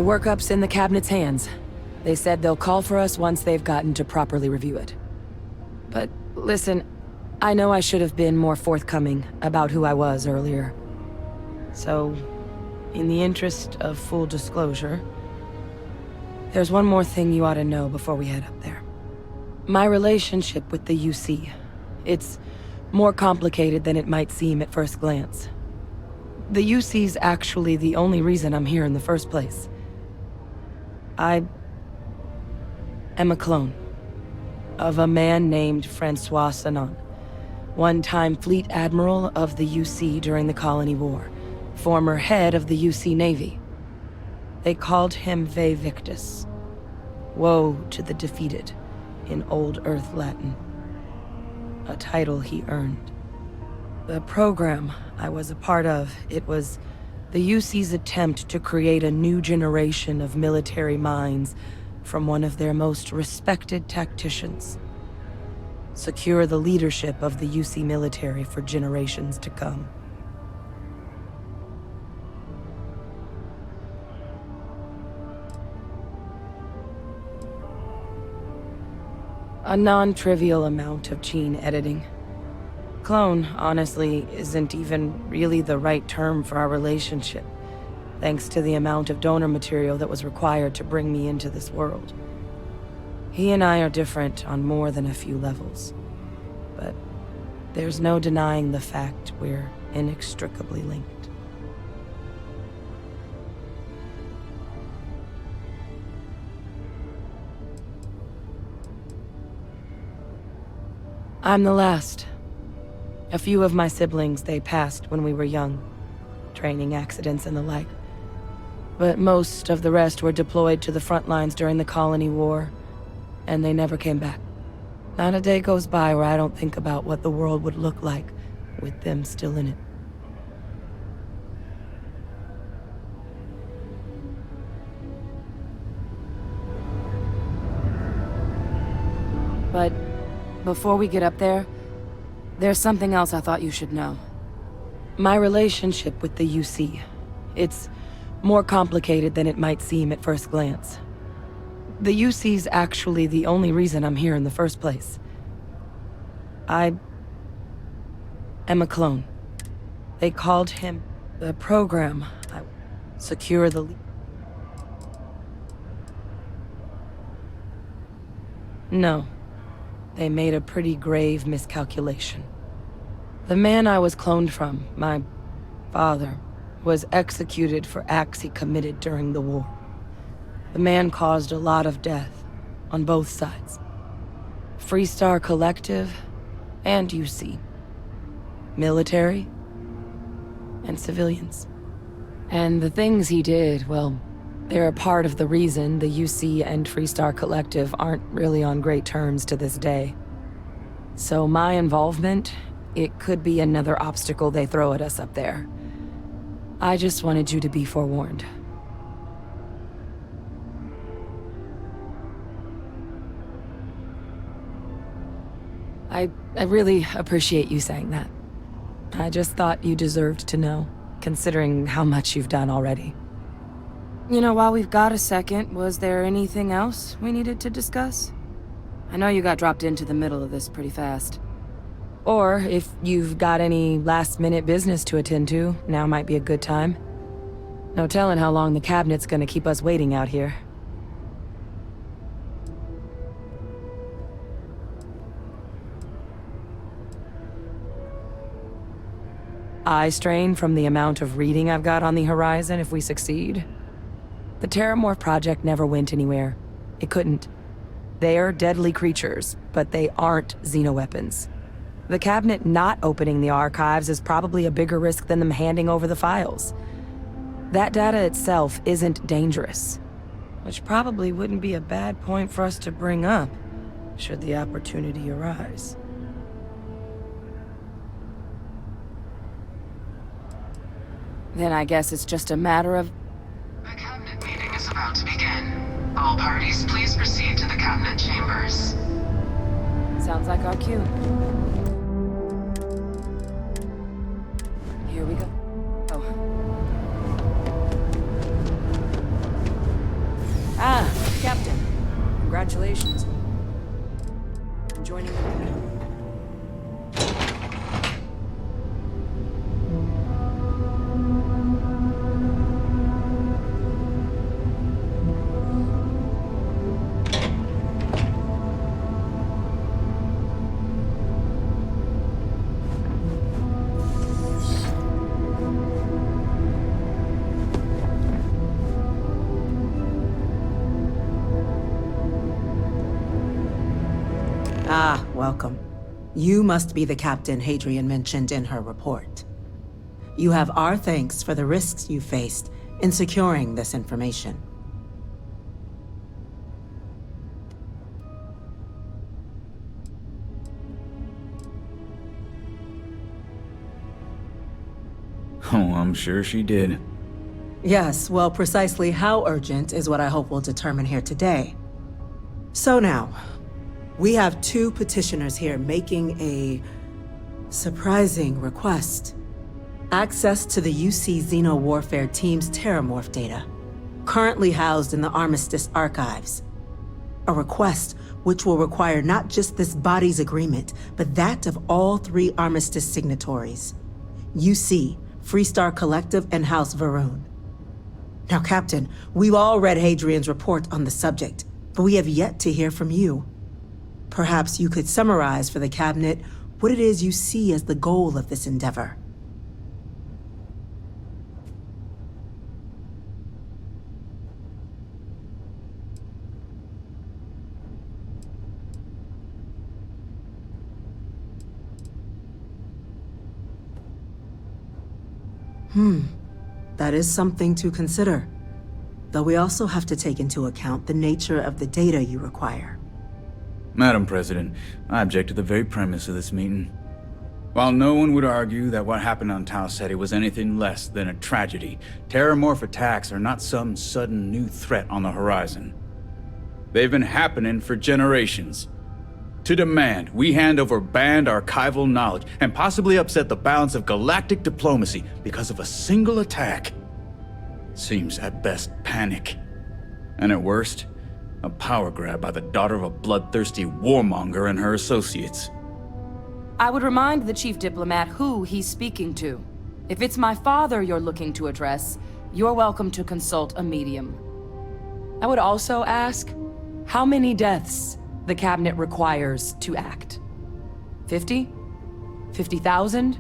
[SPEAKER 4] The workup's in the cabinet's hands. They said they'll call for us once they've gotten to properly review it. But listen, I know I should have been more forthcoming about who I was earlier. So, in the interest of full disclosure, there's one more thing you ought to know before we head up there. My relationship with the UC. It's more complicated than it might seem at first glance. The UC's actually the only reason I'm here in the first place. I am a clone of a man named Francois Sanon, one-time fleet admiral of the UC during the Colony War, former head of the UC Navy. They called him Ve Victus, woe to the defeated, in Old Earth Latin, a title he earned. The program I was a part of, it was the UC's attempt to create a new generation of military minds from one of their most respected tacticians. Secure the leadership of the UC military for generations to come. A non-trivial amount of gene editing. Clone, honestly, isn't even really the right term for our relationship, thanks to the amount of donor material that was required to bring me into this world. He and I are different on more than a few levels, but there's no denying the fact we're inextricably linked. I'm the last. A few of my siblings, they passed when we were young, training accidents and the like. But most of the rest were deployed to the front lines during the Colony War, and they never came back. Not a day goes by where I don't think about what the world would look like with them still in it. But before we get up there, there's something else I thought you should know. My relationship with the UC. It's more complicated than it might seem at first glance. The UC's actually the only reason I'm here in the first place. I am a clone. They called him the program. Secure the No. They made a pretty grave miscalculation. The man I was cloned from, my father, was executed for acts he committed during the war. The man caused a lot of death, on both sides. Freestar Collective, and UC. Military, and civilians. And the things he did, well, they're a part of the reason the UC and Freestar Collective aren't really on great terms to this day. So my involvement, it could be another obstacle they throw at us up there. I just wanted you to be forewarned. I really appreciate you saying that. I just thought you deserved to know, considering how much you've done already. You know, while we've got a second, was there anything else we needed to discuss? I know you got dropped into the middle of this pretty fast. Or, if you've got any last-minute business to attend to, now might be a good time. No telling how long the cabinet's gonna keep us waiting out here. Eye strain from the amount of reading I've got on the horizon if we succeed. The Terramorph project never went anywhere. It couldn't. They're deadly creatures, but they aren't xenoweapons. The cabinet not opening the archives is probably a bigger risk than them handing over the files. That data itself isn't dangerous, which probably wouldn't be a bad point for us to bring up, should the opportunity arise. Then I guess it's just a matter of...
[SPEAKER 19] The cabinet meeting is about to begin. All parties, please proceed to the cabinet chambers.
[SPEAKER 4] Sounds like our cue. Here we go. Oh. joining the
[SPEAKER 20] Ah, welcome. You must be the captain Hadrian mentioned in her report. You have our thanks for the risks you faced in securing this information.
[SPEAKER 11] Oh, I'm sure she did.
[SPEAKER 20] Yes, well, precisely how urgent is what I hope we'll determine here today. So now, we have two petitioners here making a surprising request. Access to the UC Xeno Warfare Team's Terramorph data, currently housed in the Armistice archives. A request which will require not just this body's agreement, but that of all three Armistice signatories. UC, Freestar Collective, and House Varun. Now, Captain, we've all read Hadrian's report on the subject, but we have yet to hear from you. Perhaps you could summarize for the Cabinet what it is you see as the goal of this endeavor. That is something to consider. Though we also have to take into account the nature of the data you require.
[SPEAKER 21] Madam President, I object to the very premise of this meeting. While no one would argue that what happened on Tau Ceti was anything less than a tragedy, Terramorph attacks are not some sudden new threat on the horizon. They've been happening for generations. To demand we hand over banned archival knowledge and possibly upset the balance of galactic diplomacy because of a single attack seems at best panic. And at worst, a power grab by the daughter of a bloodthirsty warmonger and her associates.
[SPEAKER 4] I would remind the chief diplomat who he's speaking to. If it's my father you're looking to address, you're welcome to consult a medium. I would also ask how many deaths the Cabinet requires to act. 50? 50,000?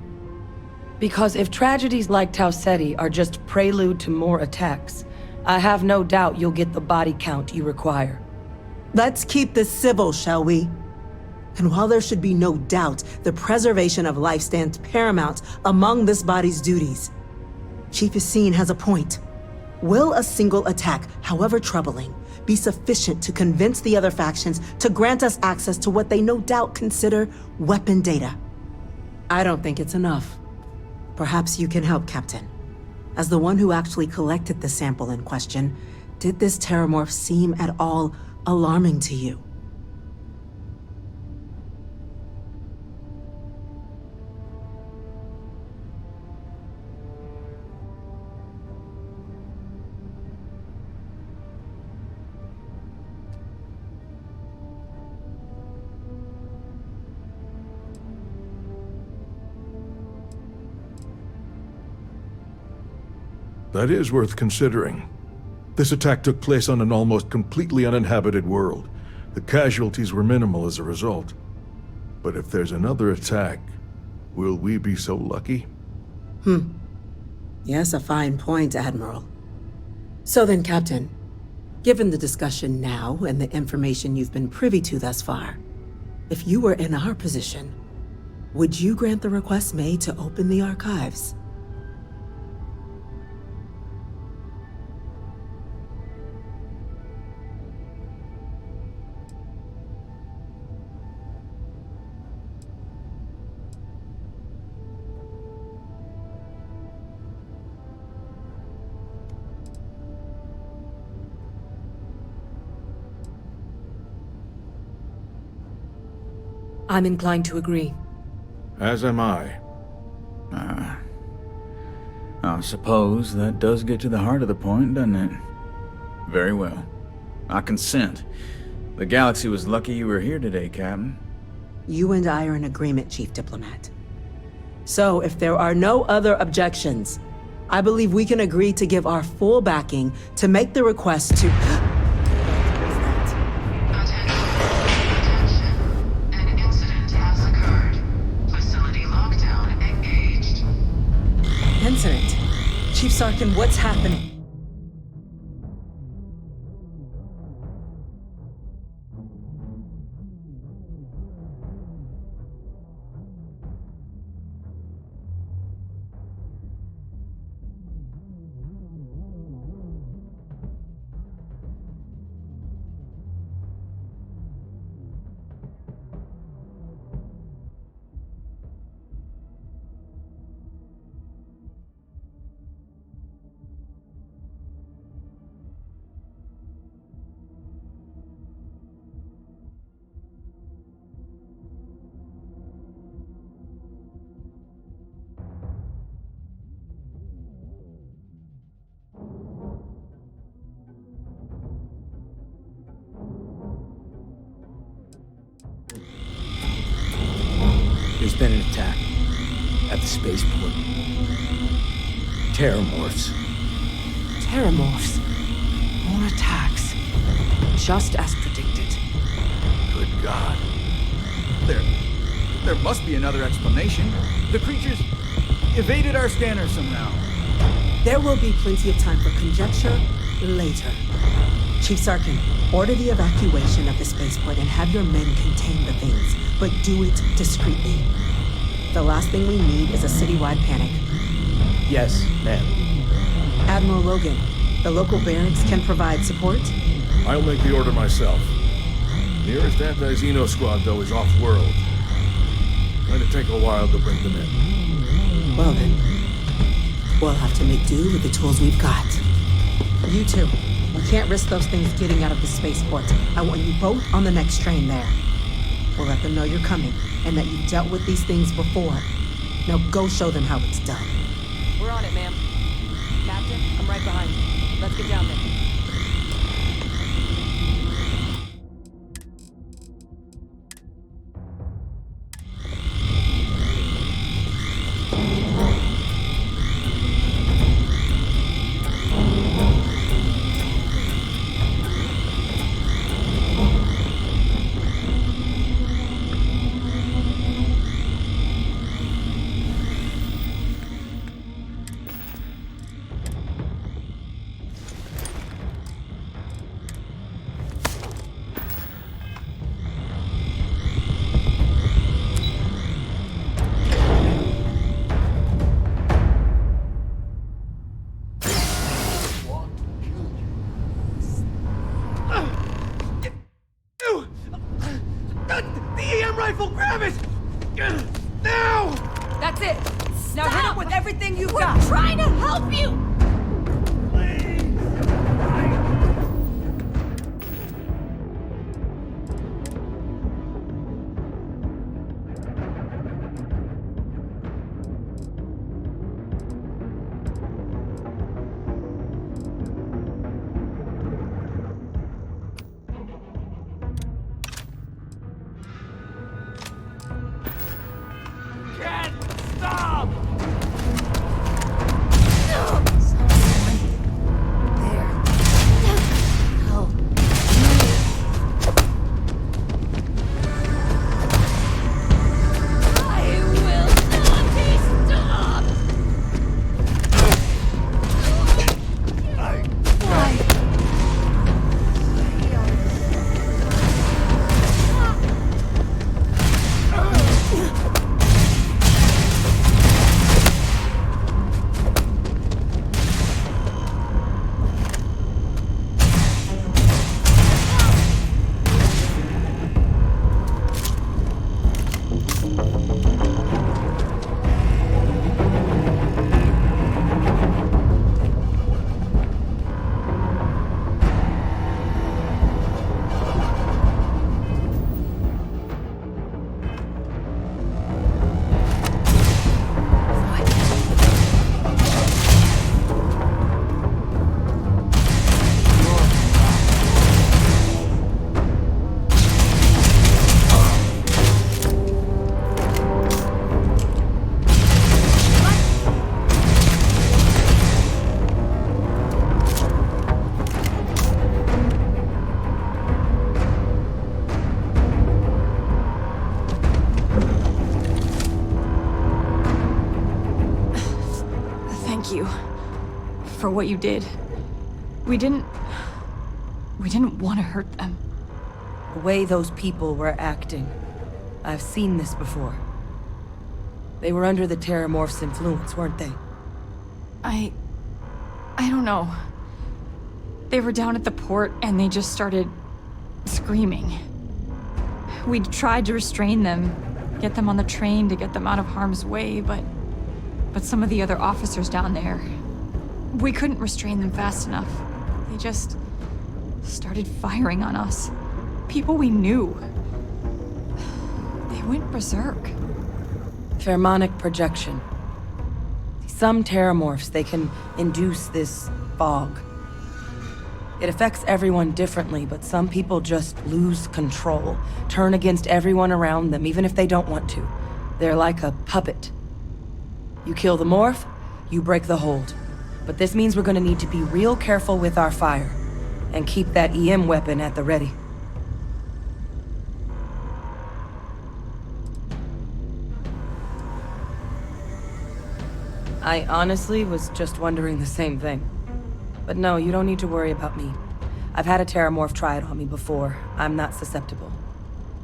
[SPEAKER 4] Because if tragedies like Tau Ceti are just prelude to more attacks, I have no doubt you'll get the body count you require.
[SPEAKER 20] Let's keep this civil, shall we? And while there should be no doubt the preservation of life stands paramount among this body's duties, Chief Yassine has a point. Will a single attack, however troubling, be sufficient to convince the other factions to grant us access to what they no doubt consider weapon data? I don't think it's enough. Perhaps you can help, Captain. As the one who actually collected the sample in question, did this Terramorph seem at all alarming to you?
[SPEAKER 22] That is worth considering. This attack took place on an almost completely uninhabited world. The casualties were minimal as a result. But if there's another attack, will we be so lucky?
[SPEAKER 20] Yes, a fine point, Admiral. So then, Captain, given the discussion now and the information you've been privy to thus far, if you were in our position, would you grant the request made to open the archives?
[SPEAKER 4] I'm inclined to agree.
[SPEAKER 22] As am I.
[SPEAKER 21] I suppose that does get to the heart of the point, doesn't it? Very well. I consent. The galaxy was lucky you were here today, Captain.
[SPEAKER 20] You and I are in agreement, Chief Diplomat. So, if there are no other objections, I believe we can agree to give our full backing to make the request to...
[SPEAKER 19] An incident has occurred. Facility lockdown engaged.
[SPEAKER 20] Incident? Chief Sarkin, what's happening?
[SPEAKER 11] There's been an attack at the spaceport. Terramorphs.
[SPEAKER 4] Terramorphs. More attacks. Just as predicted.
[SPEAKER 21] Good God. There must be another explanation. The creatures evaded our scanner somehow.
[SPEAKER 20] There will be plenty of time for conjecture later. Chief Sarkin, order the evacuation of the spaceport and have your men contain the things, but do it discreetly. The last thing we need is a citywide panic.
[SPEAKER 21] Yes, ma'am.
[SPEAKER 20] Admiral Logan, the local barracks can provide support?
[SPEAKER 22] I'll make the order myself. Nearest anti-Xeno squad, though, is off-world. Going to take a while to bring them in.
[SPEAKER 20] Well then, we'll have to make do with the tools we've got. You two, we can't risk those things getting out of the spaceport. I want you both on the next train there. We'll let them know you're coming, and that you've dealt with these things before. Now go show them how it's done.
[SPEAKER 4] We're on it, ma'am. Captain, I'm right behind you. Let's get down there.
[SPEAKER 21] Rifle, grab it! Now!
[SPEAKER 4] That's it! Now hit it with everything you've
[SPEAKER 1] We're
[SPEAKER 4] got!
[SPEAKER 1] trying to help you! for what you did. We didn't want to hurt them.
[SPEAKER 4] The way those people were acting, I've seen this before. They were under the Terramorph's influence, weren't they?
[SPEAKER 1] I don't know. They were down at the port and they just started screaming. We tried to restrain them, get them on the train to get them out of harm's way, but some of the other officers down there, we couldn't restrain them fast enough. They just started firing on us. People we knew. They went berserk.
[SPEAKER 4] Pheromonic projection. Some Terramorphs, they can induce this fog. It affects everyone differently, but some people just lose control, turn against everyone around them, even if they don't want to. They're like a puppet. You kill the morph, you break the hold. But this means we're gonna need to be real careful with our fire, and keep that EM weapon at the ready. I honestly was just wondering the same thing. But no, you don't need to worry about me. I've had a Terramorph try it on me before. I'm not susceptible.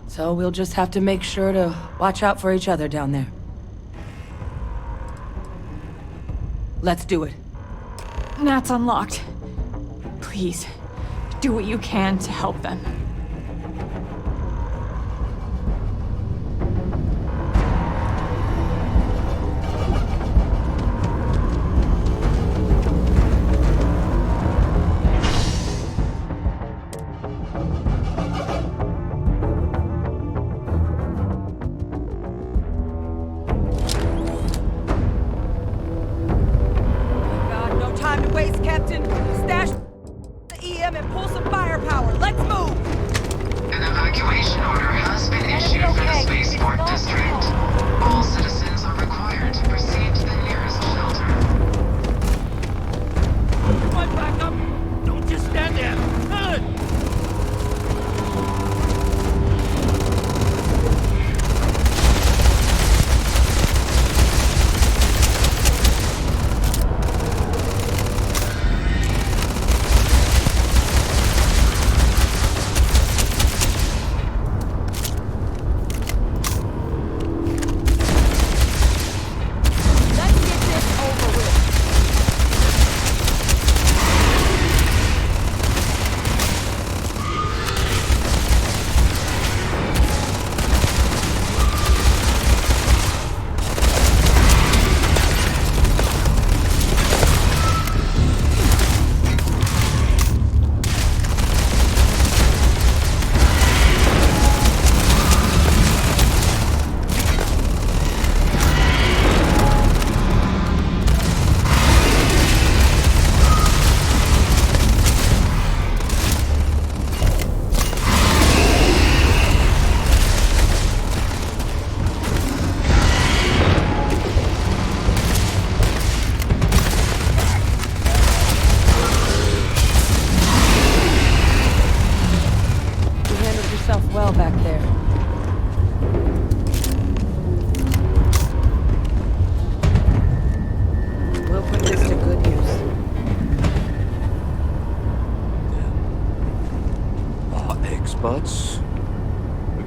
[SPEAKER 4] So we'll just have to make sure to watch out for each other down there. Let's do it.
[SPEAKER 1] Nat's unlocked. Please, do what you can to help them.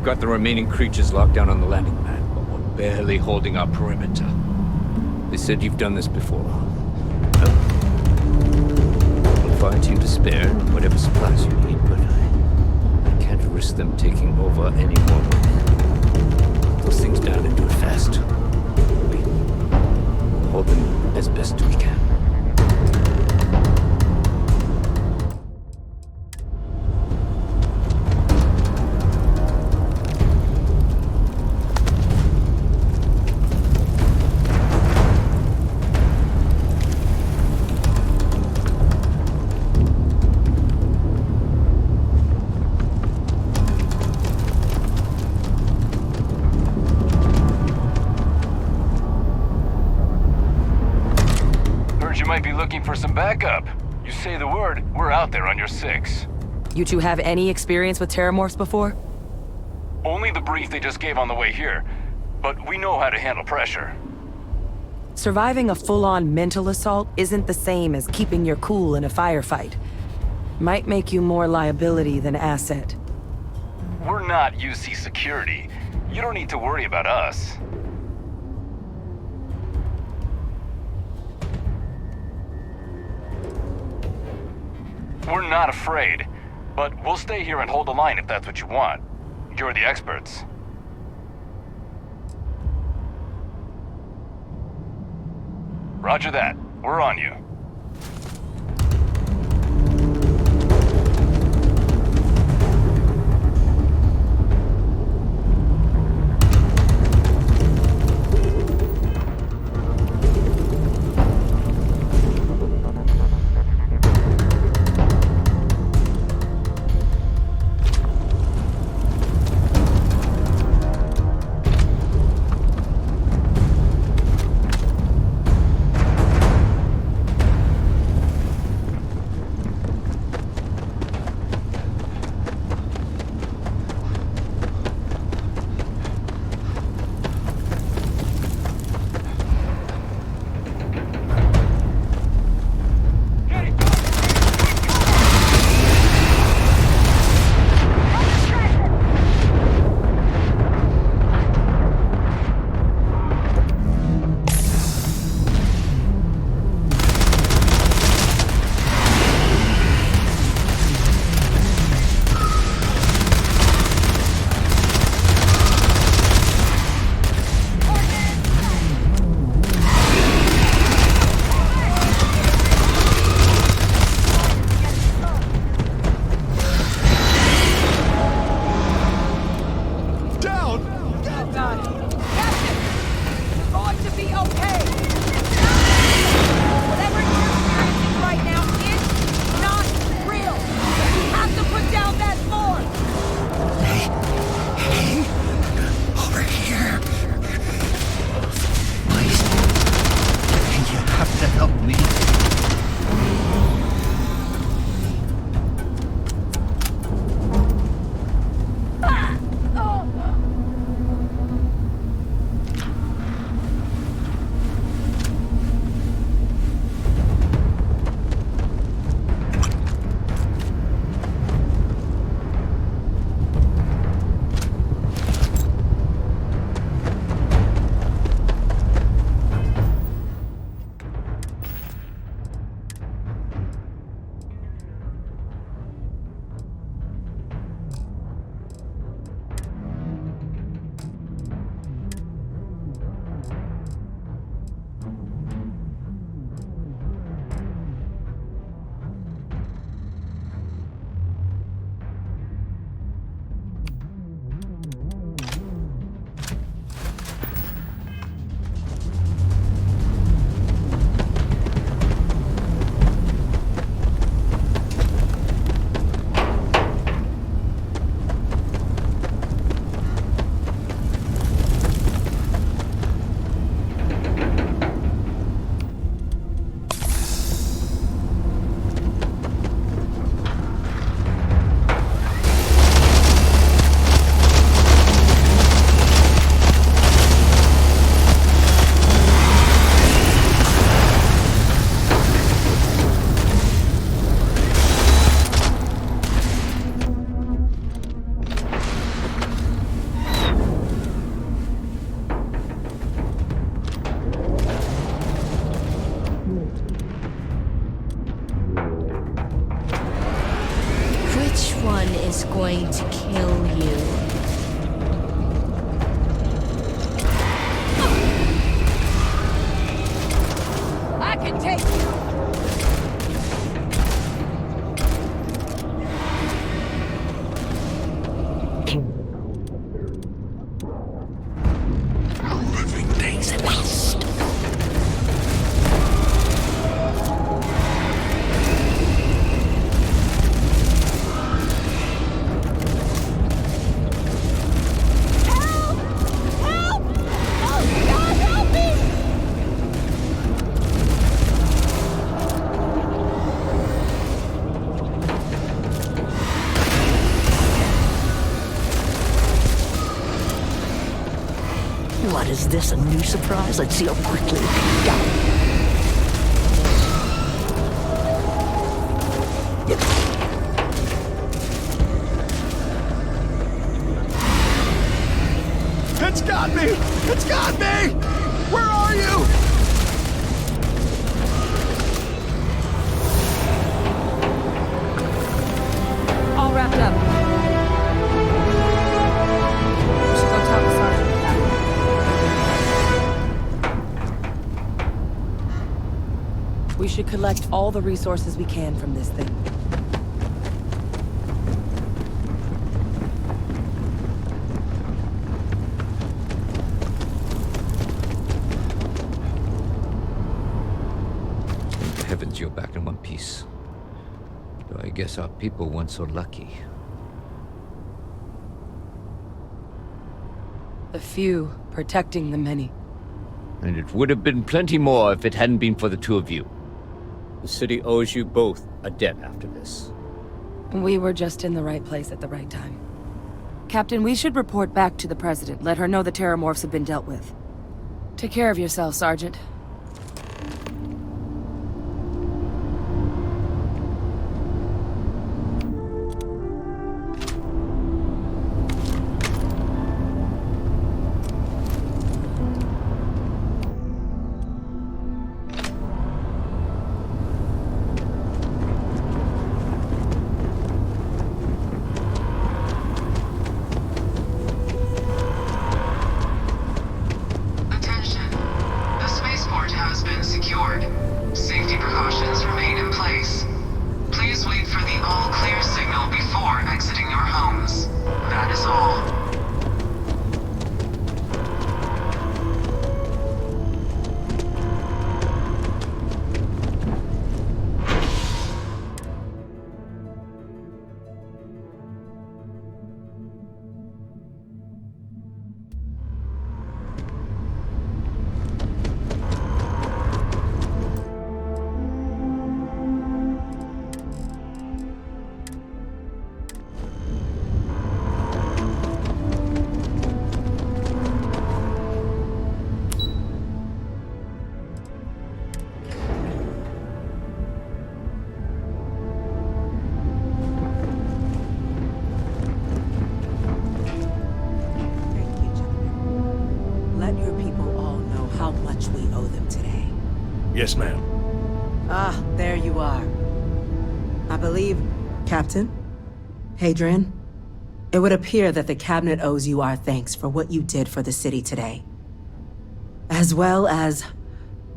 [SPEAKER 8] Got the remaining creatures locked down on the landing pad, but we're barely holding our perimeter. They said you've done this before. Well, we'll find you to spare whatever supplies you need, but I can't risk them taking over any more. Put those things down and do it fast. We'll hold them as best we can.
[SPEAKER 3] For some backup. You say the word, we're out there on your 6.
[SPEAKER 4] You two have any experience with Terramorphs before?
[SPEAKER 3] Only the brief they just gave on the way here, but we know how to handle pressure.
[SPEAKER 4] Surviving a full-on mental assault isn't the same as keeping your cool in a firefight. Might make you more liability than asset.
[SPEAKER 2] We're not UC security. You don't need to worry about us. We're not afraid, but we'll stay here and hold the line if that's what you want. You're the experts. Roger that. We're on you.
[SPEAKER 10] What is this, a new surprise? Let's see how quickly.
[SPEAKER 16] It's got me! It's got me! Where are you?
[SPEAKER 1] All wrapped up. We should go talk to Sergeant about it.
[SPEAKER 4] We should collect all the resources we can from this thing.
[SPEAKER 15] Thank the heavens you're back in one piece. Though I guess our people weren't so lucky.
[SPEAKER 4] The few protecting the many.
[SPEAKER 15] And it would have been plenty more if it hadn't been for the two of you. The city owes you both a debt after this.
[SPEAKER 4] We were just in the right place at the right time. Captain, we should report back to the President. Let her know the Terramorphs have been dealt with. Take care of yourself, Sergeant.
[SPEAKER 19] Attention. The spaceport has been secured. Safety precautions remain in place. Please wait for the all-clear signal before exiting your homes. That is all.
[SPEAKER 20] Let your people all know how much we owe them today.
[SPEAKER 22] Yes, ma'am.
[SPEAKER 20] Ah, there you are. I believe, Captain, Hadrian, it would appear that the Cabinet owes you our thanks for what you did for the city today. As well as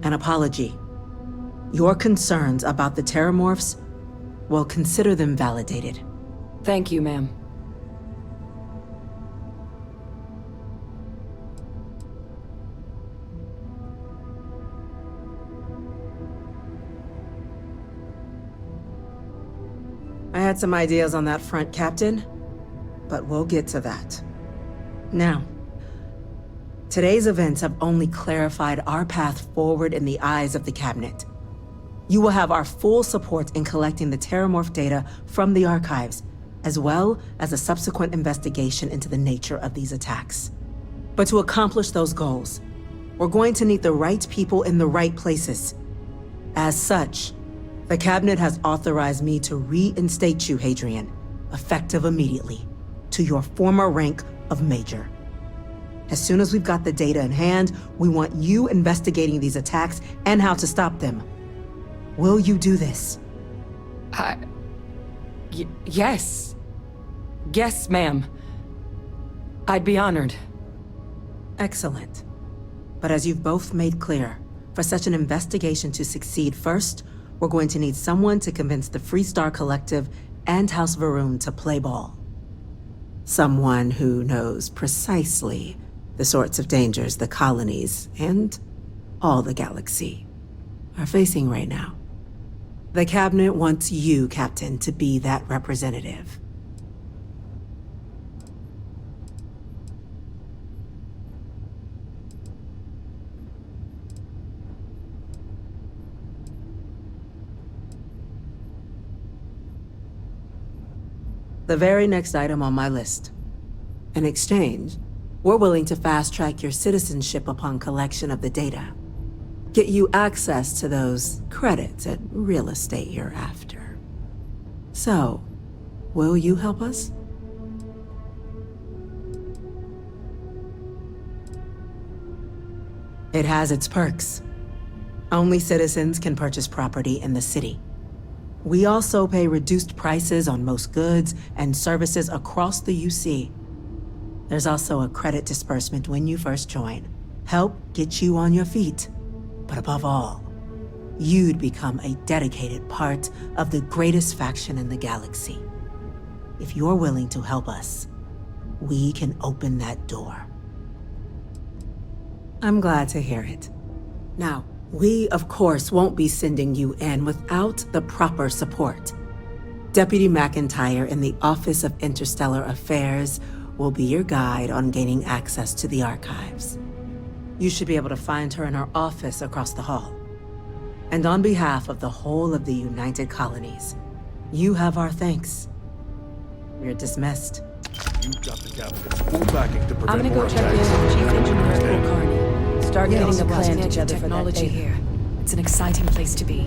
[SPEAKER 20] an apology. Your concerns about the Terramorphs, well, consider them validated.
[SPEAKER 4] Thank you, ma'am.
[SPEAKER 20] I had some ideas on that front, Captain, but we'll get to that. Now, today's events have only clarified our path forward in the eyes of the Cabinet. You will have our full support in collecting the Terramorph data from the archives, as well as a subsequent investigation into the nature of these attacks. But to accomplish those goals, we're going to need the right people in the right places. As such, the Cabinet has authorized me to reinstate you, Hadrian, effective immediately, to your former rank of Major. As soon as we've got the data in hand, we want you investigating these attacks and how to stop them. Will you do this?
[SPEAKER 4] Yes. Yes, ma'am. I'd be honored.
[SPEAKER 20] Excellent. But as you've both made clear, for such an investigation to succeed first, we're going to need someone to convince the Freestar Collective and House Varun to play ball. Someone who knows precisely the sorts of dangers the colonies and all the galaxy are facing right now. The Cabinet wants you, Captain, to be that representative. The very next item on my list. In exchange, we're willing to fast-track your citizenship upon collection of the data. Get you access to those credits at real estate you're after. So, will you help us? It has its perks. Only citizens can purchase property in the city. We also pay reduced prices on most goods and services across the UC. There's also a credit disbursement when you first join. Help get you on your feet. But above all, you'd become a dedicated part of the greatest faction in the galaxy. If you're willing to help us, we can open that door. I'm glad to hear it. Now, we, of course, won't be sending you in without the proper support. Deputy McIntyre in the Office of Interstellar Affairs will be your guide on gaining access to the archives. You should be able to find her in her office across the hall. And on behalf of the whole of the United Colonies, you have our thanks. You're dismissed.
[SPEAKER 22] You've got the Cabinet's full backing to prevent
[SPEAKER 4] I'm gonna go
[SPEAKER 22] more
[SPEAKER 4] check in
[SPEAKER 22] attacks.
[SPEAKER 4] with Chief Engineer
[SPEAKER 22] Understand?
[SPEAKER 4] O'Carney. Start getting a plan
[SPEAKER 7] Cutting edge
[SPEAKER 4] together for that
[SPEAKER 7] technology
[SPEAKER 4] data.
[SPEAKER 7] here. It's an exciting place to be.